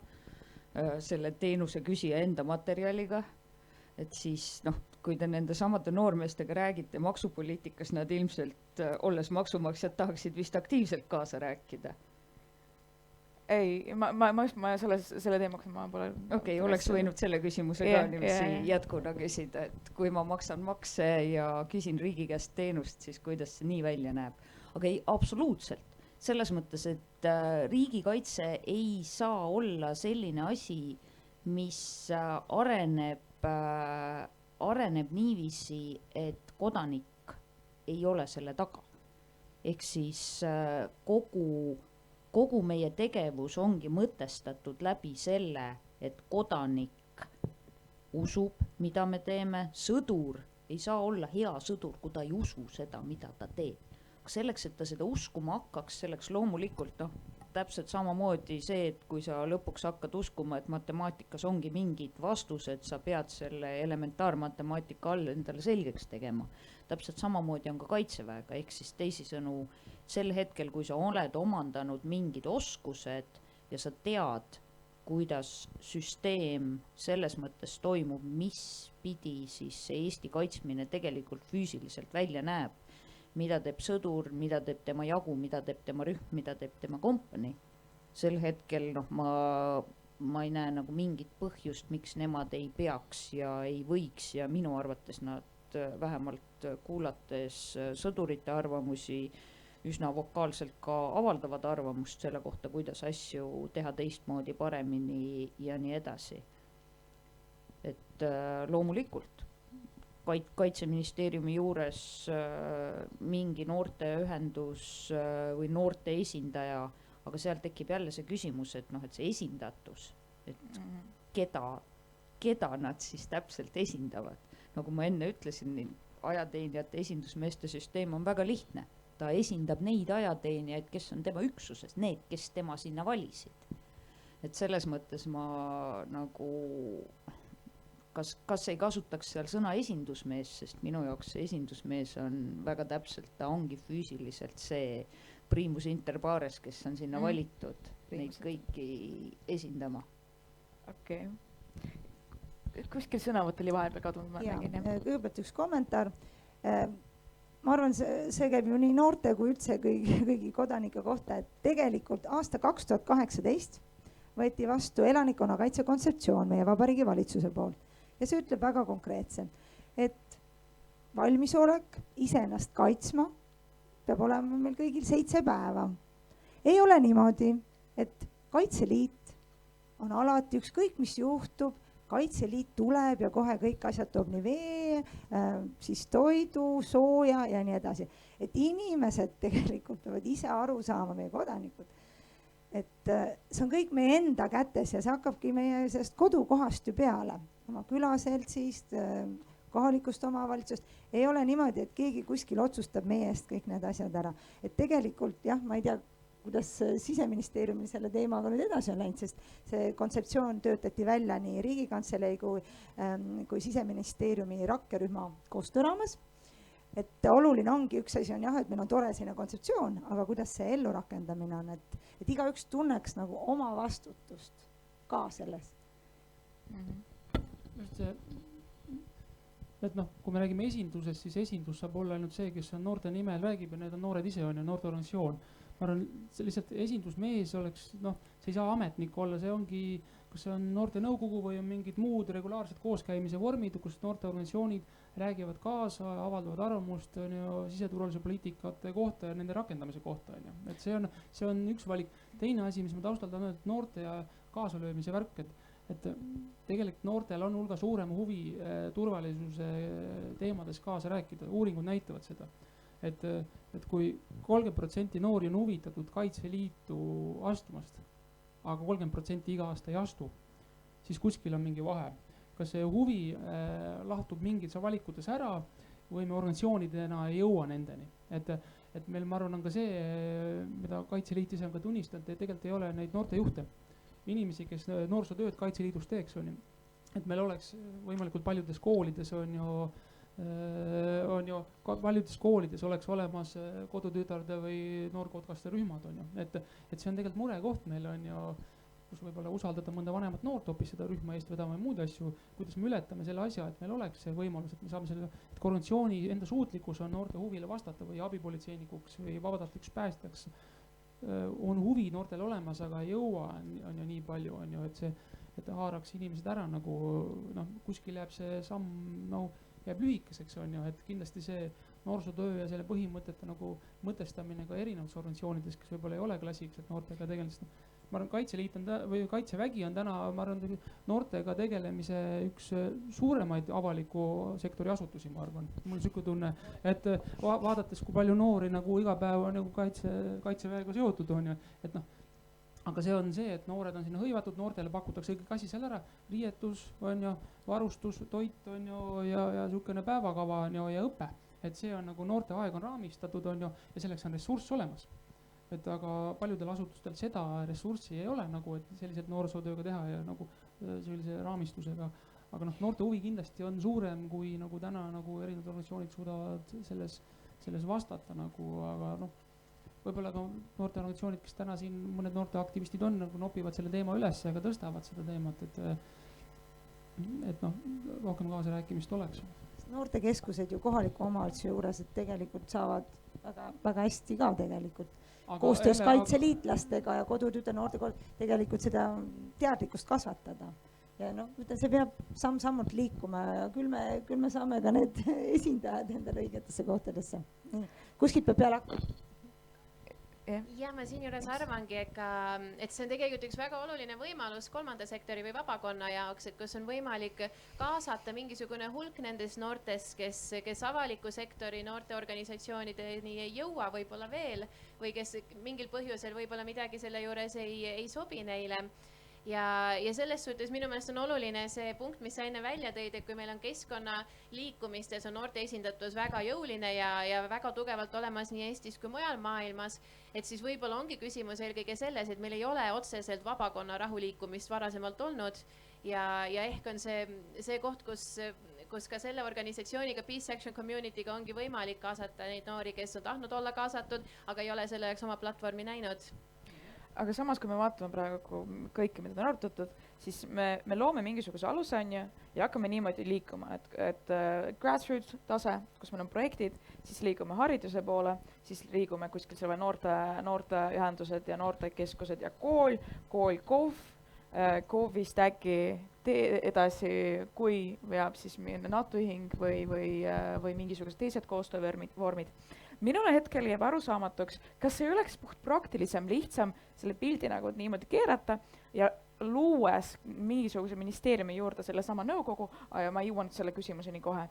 selle teenuse küsija enda materjaliga, et siis noh, kui te nende samade noormeestega räägite maksupoliitikas, nad ilmselt, olles maksumaksjad, tahaksid vist aktiivselt kaasa rääkida. ei, ma selle teemaks ma pole. Okei, oleks võinud selle küsimuse ka niiviisi jätkuna küsida, et kui ma maksan makse ja küsin riigi käest teenust, siis kuidas see nii välja näeb. Aga ei, absoluutselt. Selles mõttes, et riigikaitse ei saa olla selline asi, mis areneb niiviisi, et kodanik ei ole selle taga. Ehk siis kogu meie tegevus ongi mõtestatud läbi selle, et kodanik usub, mida me teeme. Sõdur ei saa olla hea sõdur, kui ta ei usu seda, mida ta teeb. Selleks, et ta seda uskuma hakkaks, selleks loomulikult täpselt samamoodi see, et kui sa lõpuks hakkad uskuma, et matemaatikas ongi mingid vastused, sa pead selle elementaarmatemaatika all endale selgeks tegema. Täpselt samamoodi on ka kaitseväega, ehk siis teisisõnu sel hetkel, kui sa oled omandanud mingid oskused ja sa tead, kuidas süsteem selles mõttes toimub, mis pidi siis see Eesti kaitsmine tegelikult füüsiliselt välja näeb, mida teeb sõdur, mida teeb tema jagu, mida teeb tema rühm, mida teeb tema kompanii. Sel hetkel ma ei näe nagu mingit põhjust, miks nemad ei peaks ja ei võiks ja minu arvates nad vähemalt kuulates sõdurite arvamusi üsna vokaalselt ka avaldavad arvamust selle kohta, kuidas asju teha teistmoodi, paremini ja nii edasi. Et loomulikult Kaitseministeeriumi juures mingi noorteühendus või noorte esindaja, aga seal tekib jälle see küsimus, et noh, et see esindatus, et keda nad siis täpselt esindavad. Nagu ma enne ütlesin, ajateenijate esindusmeeste süsteem on väga lihtne. Ta esindab neid ajateenijaid, kes on tema üksuses, need, kes tema sinna valisid. Et selles mõttes ma nagu kas ei kasutaks seal sõna esindusmees, sest minu jaoks see esindusmees on väga täpselt, ta ongi füüsiliselt see primus inter pares, kes on sinna valitud neid kõiki esindama. Okei. Kuskil sõnavõtt oli vahepeal kadunud. Kõigepealt üks kommentaar. Ma arvan, see käib ju nii noorte kui üldse kõigi kodanike kohta, et tegelikult aasta 2018 võeti vastu elanikkonnakaitse kontseptsioon meie Vabariigi Valitsuse poolt. Ja see ütleb väga konkreetselt, et valmisolek iseennast kaitsma peab olema meil kõigil 7 päeva. Ei ole niimoodi, et Kaitseliit on alati ükskõik, mis juhtub, Kaitseliit tuleb ja kohe kõik asjad toob nii vee, siis toidu, sooja ja nii edasi. Et inimesed tegelikult peavad ise aru saama, meie kodanikud, et see on kõik meie enda kätes ja see hakkabki meie sellest kodukohast ju peale. Oma külaseltsist, kohalikust omavalitsust. Ei ole niimoodi, et keegi kuskil otsustab meie eest kõik need asjad ära. Et tegelikult jah, ma ei tea, kuidas Siseministeeriumil selle teemaga nüüd edasi on läinud, sest see kontseptsioon töötati välja nii Riigikantselei kui Siseministeeriumi rakkerühma koostööraames. Et oluline ongi, üks asi on jah, et meil on tore selline kontseptsioon, aga kuidas see ellu rakendamine on, et igaüks tunneks nagu oma vastutust ka selles. Et noh, kui me räägime esindusest, siis esindus saab olla ainult see, kes on noorte nimel räägib ja need on noored ise on ja noorteorganisatsioon. Ma arvan, see lihtsalt esindusmees oleks, see ei saa ametnik olla, see ongi, kas see on noorte nõukogu või on mingid muud regulaarsed kooskäimise vormid, kus noorteorganisatsioonid räägivad kaasa, avaldavad arvamust siseturvalisuse poliitikate kohta ja nende rakendamise kohta. Et see on üks valik. Teine asi, mis ma taustal tahan öelda, et noorte ja kaasalöömise värk, et tegelikult noortel on hulga suurem huvi turvalisuse teemades kaasa rääkida. Uuringud näitavad seda, et kui 30% noori on huvitatud Kaitseliitu astumast, aga 30% iga aasta ei astu, siis kuskil on mingi vahe. Kas see huvi lahtub mingid valikutes ära või me organisatsioonidena ei jõua nendeni, et meil, ma arvan, on ka see, mida Kaitseliit ise on ka tunnistanud, et tegelikult ei ole neid noortejuhte, inimesi, kes noorsootööd Kaitseliidus teeks, on ju. Et meil oleks võimalikult paljudes koolides paljudes koolides oleks olemas kodutütarde või noorkotkaste rühmad, on ju. Et see on tegelikult murekoht meil, on ju, kus võib-olla usaldada mõnda vanemat noort hoopis seda rühma eest vedama ja muud asju, kuidas me ületame selle asja, et meil oleks see võimalus, et me saame selle, et organisatsiooni enda suutlikkus on noorte huvile vastata või abipolitseinikuks või vabatahtlikuks päästjaks on huvi noortel olemas, aga ei jõua, on ju nii palju, on ju, et haaraks inimesed ära nagu kuskil jääb see samm jääb lühikeseks, on ju, et kindlasti see noorsootöö ja selle põhimõtete nagu mõtestamine ka erinevates organisatsioonides, kes võib-olla ei ole klassiliselt noortega tegelenud. Ma arvan, Kaitseliit on või Kaitsevägi on täna, ma arvan, noortega tegelemise üks suuremaid avaliku sektori asutusi, ma arvan. Mul on siuke tunne, et vaadates, kui palju noori nagu iga päev on nagu Kaitseväega seotud, on ju, et aga see on see, et noored on sinna hõivatud, noortele pakutakse kõik asi seal ära, riietus, on ju, varustus, toit, on ju, ja siukene päevakava, on ju, ja õpe. Et see on nagu noorte aeg on raamistatud, on ju, ja selleks on ressurss olemas. Et aga paljudel asutustel seda ressurssi ei ole nagu, et selliselt noorsootööga teha ja nagu sellise raamistusega. Aga noorte huvi kindlasti on suurem, kui nagu täna nagu erinevad organisatsioonid suudavad selles vastata nagu, aga võib-olla ka noorte organisatsioonid, kes täna siin mõned noorte aktivistid on, nagu nopivad selle teema üles ja ka tõstavad seda teemat, et rohkem kaasa rääkimist oleks. Noortekeskused ju kohaliku omavalitsuse juures, et tegelikult saavad väga hästi ka tegelikult koostöös kaitseliitlastega ja kodutütre noorte tegelikult seda teadlikkust kasvatada. Ja see peab samm-sammult liikuma ja küll me saame ka need esindajad endale õigetesse kohtadesse. Kuskilt peab peale hakkama. Ja ma siinjuures arvangi, et see on tegelikult üks väga oluline võimalus kolmanda sektori või vabakonna jaoks, et kus on võimalik kaasata mingisugune hulk nendest noortest, kes avaliku sektori noorteorganisatsioonideni ei jõua võib-olla veel või kes mingil põhjusel võib-olla midagi selle juures ei sobi neile. Ja selles suhtes minu meelest on oluline see punkt, mis sa enne välja tõid, et kui meil on keskkonna liikumistes on noorte esindatus väga jõuline ja väga tugevalt olemas nii Eestis kui mujal maailmas, et siis võib-olla ongi küsimus eelkõige selles, et meil ei ole otseselt vabakonna rahuliikumist varasemalt olnud ja ehk on see koht, kus ka selle organisatsiooniga, Peace Action Community'ga ongi võimalik kaasata neid noori, kes on tahtnud olla kaasatud, aga ei ole selle jaoks oma platvormi näinud. Aga samas, kui me vaatame praegu kõike, mida on arutatud, siis me loome mingisuguse aluse ja hakkame niimoodi liikuma, et grassroots tase, kus meil on projektid, siis liigume hariduse poole, siis liigume kuskil selle noorteühendused ja noortekeskused ja kool, KOV-ist äkki edasi, kui veab siis NATO ühing või mingisugused teised koostöövormid. Minule hetkel jääb arusaamatuks, kas ei oleks puht praktilisem, lihtsam selle pildi nagu niimoodi keerata ja luues mingisuguse ministeeriumi juurde selle sama nõukogu, ja ma jõuan selle küsimuseni kohe,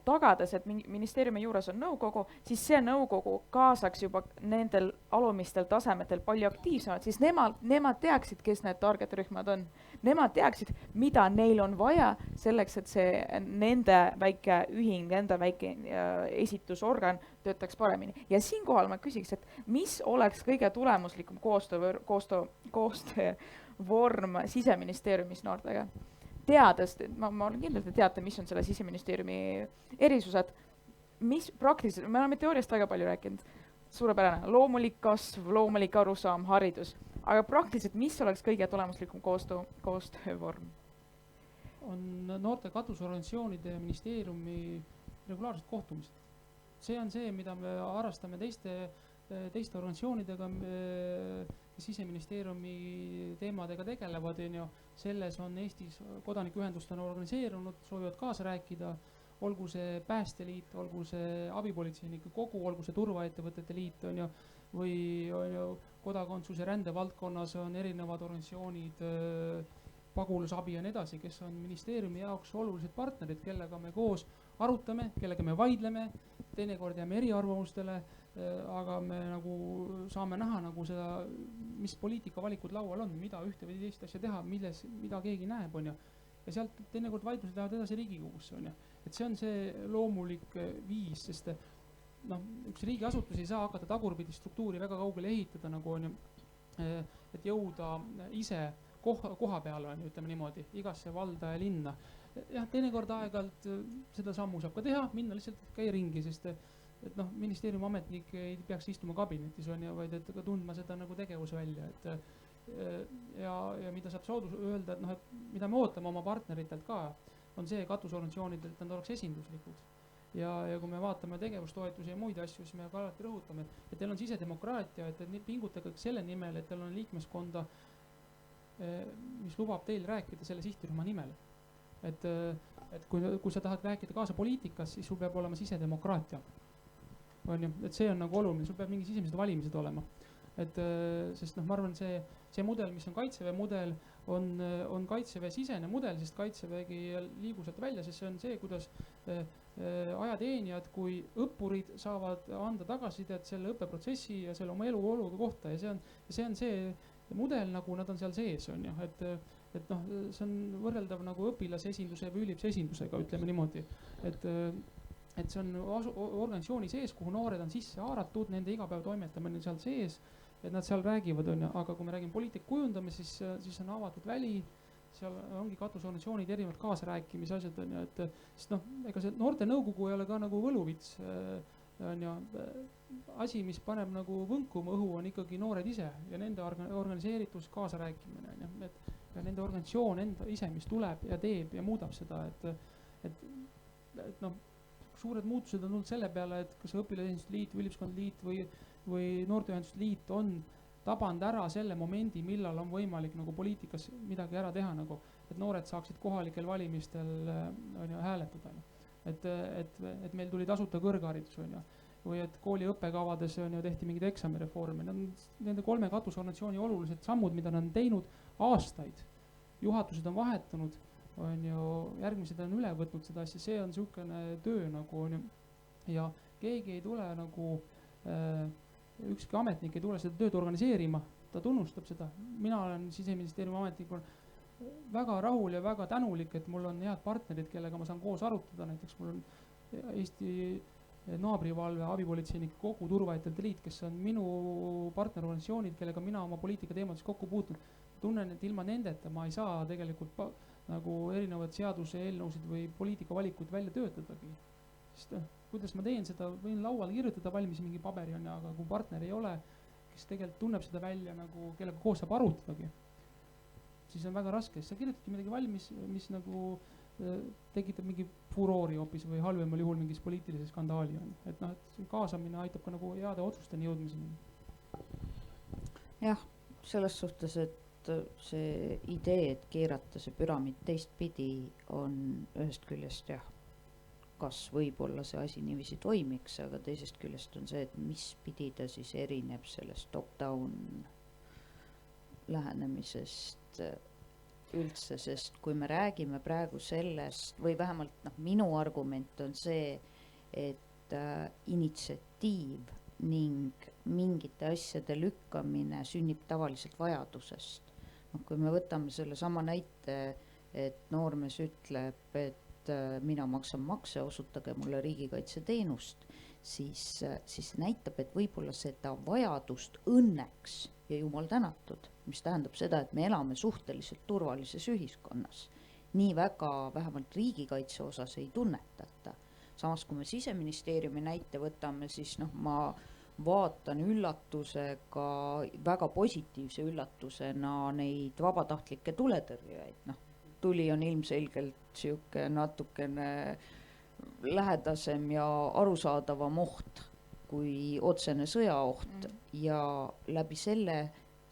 tagades, et ministeeriumi juures on nõukogu, siis see nõukogu kaasaks juba nendel alumistel tasemetel palju aktiivsemad, siis nemad teaksid, kes need target rühmad on. Nemad teaksid, mida neil on vaja selleks, et see nende väike ühing, nende väike esitusorgan töötaks paremini. Ja siinkohal ma küsiks, et mis oleks kõige tulemuslikum koostöövorm Siseministeeriumis noortega? Teades, ma olen kindlasti teate, mis on selle Siseministeeriumi erisused, mis praktiliselt, me oleme teooriast väga palju rääkinud, suurepärane, loomulik kasv, loomulik arusaam, haridus, aga praktiliselt, mis oleks kõige tulemuslikum koostöövorm? On noorte katusorganisatsioonide ja ministeeriumi regulaarsed kohtumised. See on see, mida me harrastame teiste organisatsioonidega, Siseministeeriumi teemadega tegelevad, selles on Eestis kodanikuühendust on organiseerunud, soovivad kaasa rääkida, olgu see Päästeliit, olgu see abipolitseinike kogu, olgu see turvaettevõtete liit, või kodakondsuse rände valdkonnas on erinevad organisatsioonid, pagulasabi ja nii edasi, kes on ministeeriumi jaoks olulised partnerid, kellega me koos arutame, kellega me vaidleme, teinekord jääme eriarvamustele, aga me nagu saame näha nagu seda, mis poliitikavalikud laual on, mida ühte või teist asja teha, mida keegi näeb, on ju. ja sealt teinekord vaidlused lähevad edasi Riigikogusse, on ju. Et see on see loomulik viis, sest noh, üks riigiasutus ei saa hakata tagurpidi struktuuri väga kaugele ehitada, nagu on ju, et jõuda ise koha peale, on ju, ütleme niimoodi, igasse valda ja linna. Jah, teinekord aeg-ajalt seda sammu saab ka teha, minna lihtsalt käia ringi, sest et noh, ministeeriumi ametnik ei peaks istuma kabinetis, on ju, vaid et ka tundma seda nagu tegevuse välja, et ja mida saab öelda, et noh, et mida me ootame oma partneritelt ka, on see katusorganisatsioonidelt, et nad oleks esinduslikud. Ja kui me vaatame tegevustoetusi ja muid asju, siis me ka alati rõhutame, et teil on sisedemokraatia, et pingutage selle nimel, et teil on liikmeskonda, mis lubab teil rääkida selle sihtrühma nimel. Et kui sa tahad rääkida kaasa poliitikas, siis sul peab olema sisedemokraatia. On ju, et see on nagu oluline, sul peab mingi sisemised valimised olema. Sest noh, ma arvan, see mudel, mis on Kaitseväe mudel, on Kaitseväe sisene mudel, sest Kaitseväegi liigu sealt välja, sest see on see, kuidas ajateenijad kui õppurid saavad anda tagasisidet selle õppeprotsessi ja selle oma eluolude kohta ja see on see mudel, nagu nad on seal sees, on ju, et noh, see on võrreldav nagu õpilasesinduse või üliõpilasesindusega, ütleme niimoodi, et see on organisatsiooni sees, kuhu noored on sisse haaratud, nende igapäev toimetamine seal sees, et nad seal räägivad, on ju, aga kui me räägime poliitika kujundamist, siis on avatud väli, seal ongi katusorganisatsioonid erinevad kaasarääkimise asjad, on ju, et sest noh, ega see noorte nõukogu ei ole ka nagu võluvits, on ju, asi, mis paneb nagu võnkuma õhu, on ikkagi noored ise ja nende organiseeritus kaasarääkimine, on ju, ja nende organisatsioon enda ise, mis tuleb ja teeb ja muudab seda, et noh, suured muutused on tulnud selle peale, et kas õpilasesinduste liit või üliõpilaskondade liit või noorteühenduste liit on tabanud ära selle momendi, millal on võimalik nagu poliitikas midagi ära teha, nagu, et noored saaksid kohalikel valimistel on ju, hääletada. Et meil tuli tasuta kõrgharidus, on ju, või et kooli õppekavades on ju, tehti mingid eksamireformi. Nende 3 katusorganisatsiooni olulised sammud, mida nad on teinud aastaid, juhatused on vahetunud, on ju, järgmised on üle võtnud seda asja, see on niisugune töö nagu on ju, ja keegi ei tule nagu ükski ametnik ei tule seda tööd organiseerima, ta tunnustab seda. Mina olen Siseministeeriumi ametnikul väga rahul ja väga tänulik, et mul on head partnerid, kellega ma saan koos arutada, näiteks mul on Eesti naabrivalve abipolitseinike kogu turvaettevõtete liit, kes on minu partnerorganisatsioonid, kellega mina oma poliitika teemades kokku puutun. Tunnen, et ilma nendeta ma ei saa tegelikult nagu erinevad seaduse eelnõusid või poliitikavalikud välja töötadagi. Sest kuidas ma teen seda, võin lauale kirjutada valmis mingi paberi on, aga kui partner ei ole, kes tegelikult tunneb seda välja nagu, kellega koos saab arutadagi, siis on väga raske, sest sa kirjutadki midagi valmis, mis nagu tekitab mingi furoori hoopis või halvemal juhul mingis poliitilise skandaali on. Et noh, et kaasamine aitab ka nagu heade otsusteni jõudmiseni. Jah, selles suhtes, et see idee, et keerata see püramiid teistpidi on ühest küljest jah, kas võib-olla see asi niiviisi toimiks, aga teisest küljest on see, et mis pidi ta siis erineb sellest top-down lähenemisest üldse, sest kui me räägime praegu sellest või vähemalt minu argument on see, et initsiatiiv ning mingite asjade lükkamine sünnib tavaliselt vajadusest. Kui me võtame selle sama näite, et noormees ütleb, et mina maksan makse, osutage mulle riigikaitseteenust, siis näitab, et võib-olla seda vajadust õnneks ja jumal tänatud, mis tähendab seda, et me elame suhteliselt turvalises ühiskonnas. Nii väga vähemalt riigikaitse osas ei tunnetata. Samas, kui me Siseministeeriumi näite võtame, siis ma vaatan üllatusega, väga positiivse üllatusena neid vabatahtlikke tuletõrjujaid. Tuli on ilmselgelt siuke natukene lähedasem ja arusaadavam oht kui otsene sõjaoht ja läbi selle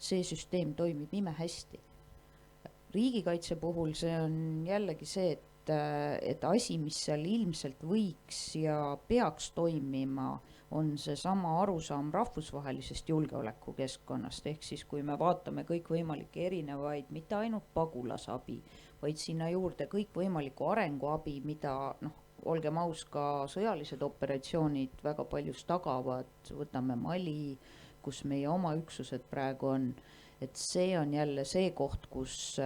see süsteem toimib imehästi. Riigikaitse puhul see on jällegi see, et asi, mis seal ilmselt võiks ja peaks toimima, on see sama arusaam rahvusvahelisest julgeolekukeskkonnast, ehk siis kui me vaatame kõikvõimalikke erinevaid, mitte ainult pagulasabi, vaid sinna juurde kõikvõimaliku arenguabi, mida olgem aus, ka sõjalised operatsioonid väga paljus tagavad, võtame Mali, kus meie oma üksused praegu on, et see on jälle see koht, kus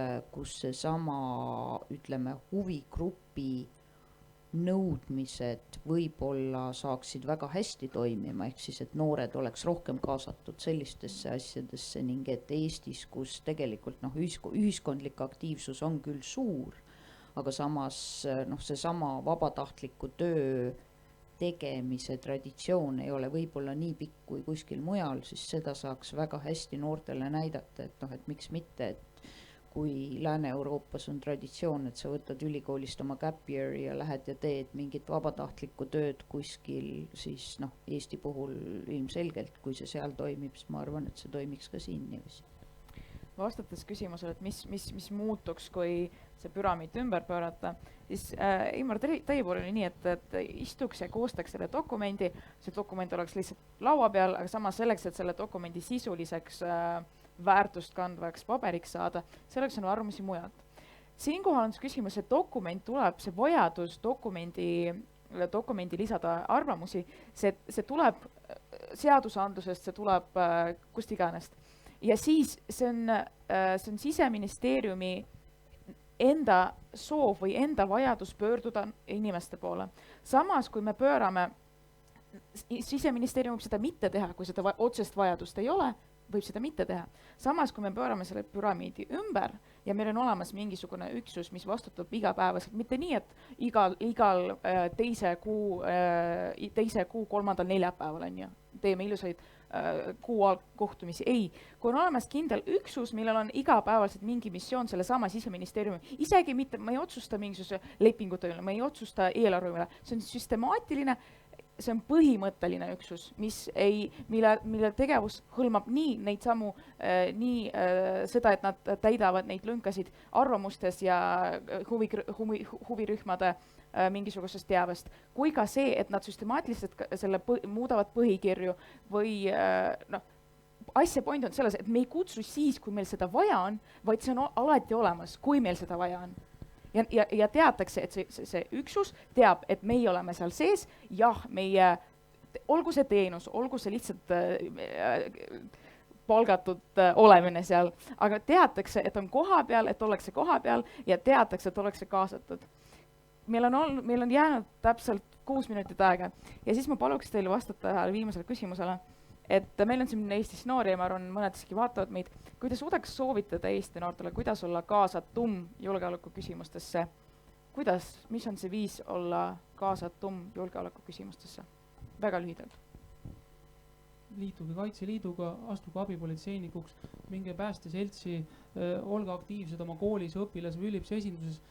seesama, ütleme, huvigrupi nõudmised võib-olla saaksid väga hästi toimima, ehk siis, et noored oleks rohkem kaasatud sellistesse asjadesse ning et Eestis, kus tegelikult ühiskondlik aktiivsus on küll suur, aga samas seesama vabatahtliku töö tegemise traditsioon ei ole võib-olla nii pikk kui kuskil mujal, siis seda saaks väga hästi noortele näidata, et miks mitte, et kui Lääne-Euroopas on traditsioon, et sa võtad ülikoolist oma gap year'i ja lähed ja teed mingit vabatahtlikku tööd kuskil, siis Eesti puhul ilmselgelt, kui see seal toimib, siis ma arvan, et see toimiks ka siin niiviisi. Vastates küsimusele, et mis muutuks, kui see püramiid ümber pöörata, siis Imar, teie pool oli nii, et istuks ja koostaks selle dokumendi, see dokument oleks lihtsalt laua peal, aga samas selleks, et selle dokumendi sisuliseks väärtust kandvaks paberiks saada, selleks on arvamusi mujalt. Siinkohal on see küsimus, et dokument tuleb, see vajadus dokumendi lisada arvamusi, see tuleb seadusandlusest, see tuleb kust iganest. Ja siis see on Siseministeeriumi enda soov või enda vajadus pöörduda inimeste poole. Samas, kui me pöörame, Siseministeerium võib seda mitte teha, kui seda otsest vajadust ei ole, võib seda mitte teha. Samas, kui me pöörame selle püramiidi ümber ja meil on olemas mingisugune üksus, mis vastutab igapäevaselt, mitte nii, et igal teise kuu 3. neljapäeval on ju, teeme ilusaid kuu kohtumisi. Ei, kui on olemas kindel üksus, millel on igapäevaselt mingi missioon selle sama Siseministeeriumi, isegi mitte, ma ei otsusta mingisuguse lepingute üle, ma ei otsusta eelarve üle, see on süstemaatiline, see on põhimõtteline üksus, mille tegevus hõlmab nii neid samu, seda, et nad täidavad neid lünkasid arvamustes ja huvirühmade mingisugusest teavest, kui ka see, et nad süstemaatiliselt muudavad põhikirju või asja point on selles, et me ei kutsu siis, kui meil seda vaja on, vaid see on alati olemas, kui meil seda vaja on. Ja teatakse, et see üksus teab, et meie oleme seal sees, jah, olgu see teenus, olgu see lihtsalt palgatud olemine seal, aga teatakse, et on koha peal, et ollakse koha peal ja teatakse, et ollakse kaasatud. Meil on jäänud täpselt 6 minutit aega ja siis ma paluks teile vastata ühele viimasele küsimusele, et meil on siin Eestis noori ja ma arvan, mõnedeski vaatavad meid, kui te suudaks soovitada Eesti noortele, kuidas olla kaasatum julgeoleku küsimustesse, mis on see viis olla kaasatum julgeoleku küsimustesse? Väga lühidalt. Liituge Kaitseliiduga, astuge abipolitseinikuks, minge päästeseltsi, olge aktiivsed oma koolis, õpilas või ülipse esinduses,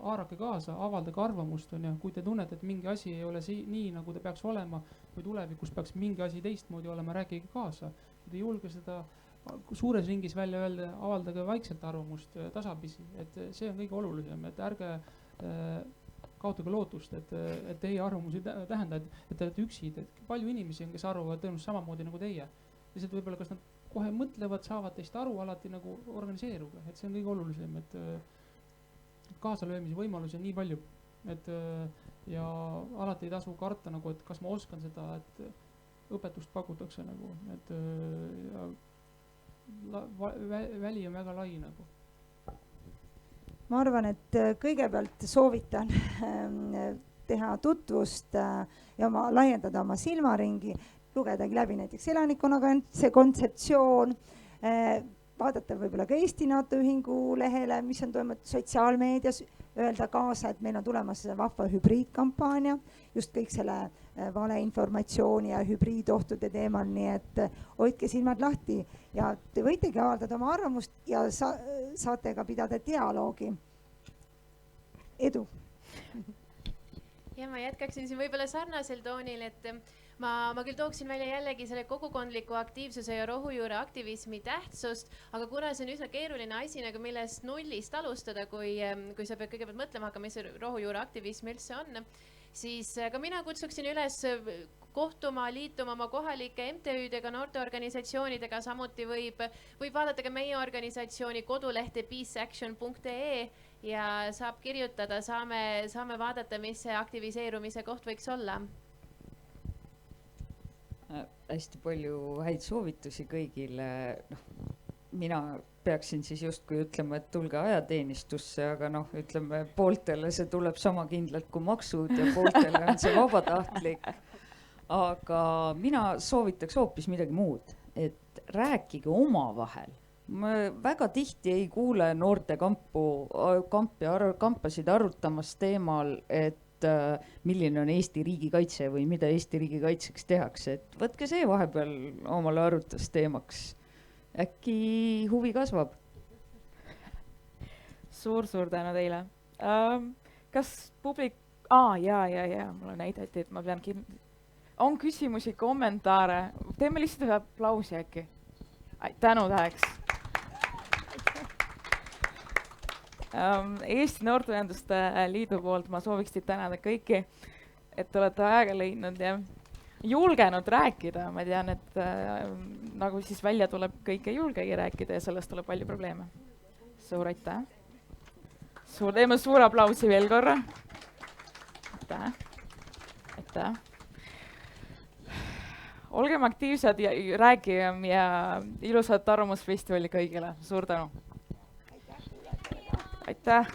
haarake kaasa, avaldage arvamust, kui te tunnete, et mingi asi ei ole nii, nagu ta peaks olema, või tulevikus peaks mingi asi teistmoodi olema, rääkige kaasa. Kui te julge seda suures ringis välja öelda, avaldage vaikselt arvamust tasapisi, et see on kõige olulisem, et ärge kaotage lootust, et teie arvamusi tähenda, et te olete üksi, et palju inimesi on, kes arvavad tõenäoliselt samamoodi nagu teie. Lihtsalt võib-olla, kas nad kohe mõtlevad, saavad teist aru, alati nagu organiseeruga, et see on kõige olulisem, et kaasalöömise võimalusi on nii palju, et ja alati ei tasu karta, nagu, et kas ma oskan seda, et õpetust pakutakse nagu, et väli on väga lai nagu. Ma arvan, et kõigepealt soovitan teha tutvust ja laiendada oma silmaringi, lugedagi läbi näiteks elanikkonnakaitse kontseptsioon, vaadata võib-olla ka Eesti NATO ühingu lehele, mis on toimunud sotsiaalmeedias, öelda kaasa, et meil on tulemas vahva hübriidkampaania, just kõik selle valeinformatsiooni ja hübriidohtude teemal, nii et hoidke silmad lahti ja te võitegi avaldada oma arvamust ja saate ka pidada dialoogi. Edu! Ja ma jätkaksin siin võib-olla sarnasel toonil, et ma küll tooksin välja jällegi selle kogukondliku aktiivsuse ja rohujuure aktivismi tähtsust, aga kuna see on üsna keeruline asi, nagu millest nullist alustada, kui sa pead kõigepealt mõtlema hakkama, mis see rohujuure aktivism üldse on, siis ka mina kutsuksin üles kohtuma, liituma oma kohalike MTÜ-dega, noorteorganisatsioonidega, samuti võib vaadata ka meie organisatsiooni kodulehte peaceaction.ee ja saab kirjutada, saame vaadata, mis see aktiviseerumise koht võiks olla. Hästi palju häid soovitusi kõigile. mina peaksin siis justkui ütlema, et tulge ajateenistusse, aga noh, ütleme pooltele see tuleb sama kindlalt kui maksud ja pooltele on see vabatahtlik. Aga mina soovitaks hoopis midagi muud, et rääkige omavahel. Ma väga tihti ei kuule noorte kampasid arutamas teemal, et milline on Eesti riigikaitse või mida Eesti riigikaitseks tehakse, et võtke see vahepeal omale arutusteemaks. Äkki huvi kasvab. Suur tänu teile. Kas publik... Jaa, mulle näidati, et ma pean on küsimusi, kommentaare? Teeme lihtsalt ühe aplausi äkki. Tänu täheks. Eesti Noorteühenduste Liidu poolt ma sooviks teid tänada kõiki, et olete aega leidnud ja julgenud rääkida. Ma tean, et nagu siis välja tuleb, kõik ei julgegi rääkida ja sellest tuleb palju probleeme. Suur aitäh. Teeme suur aplausi veel korra. Aitäh. Olgem aktiivsed ja räägigem ja ilusat arvamusfestivali kõigile. Suur tänu. Aitäh.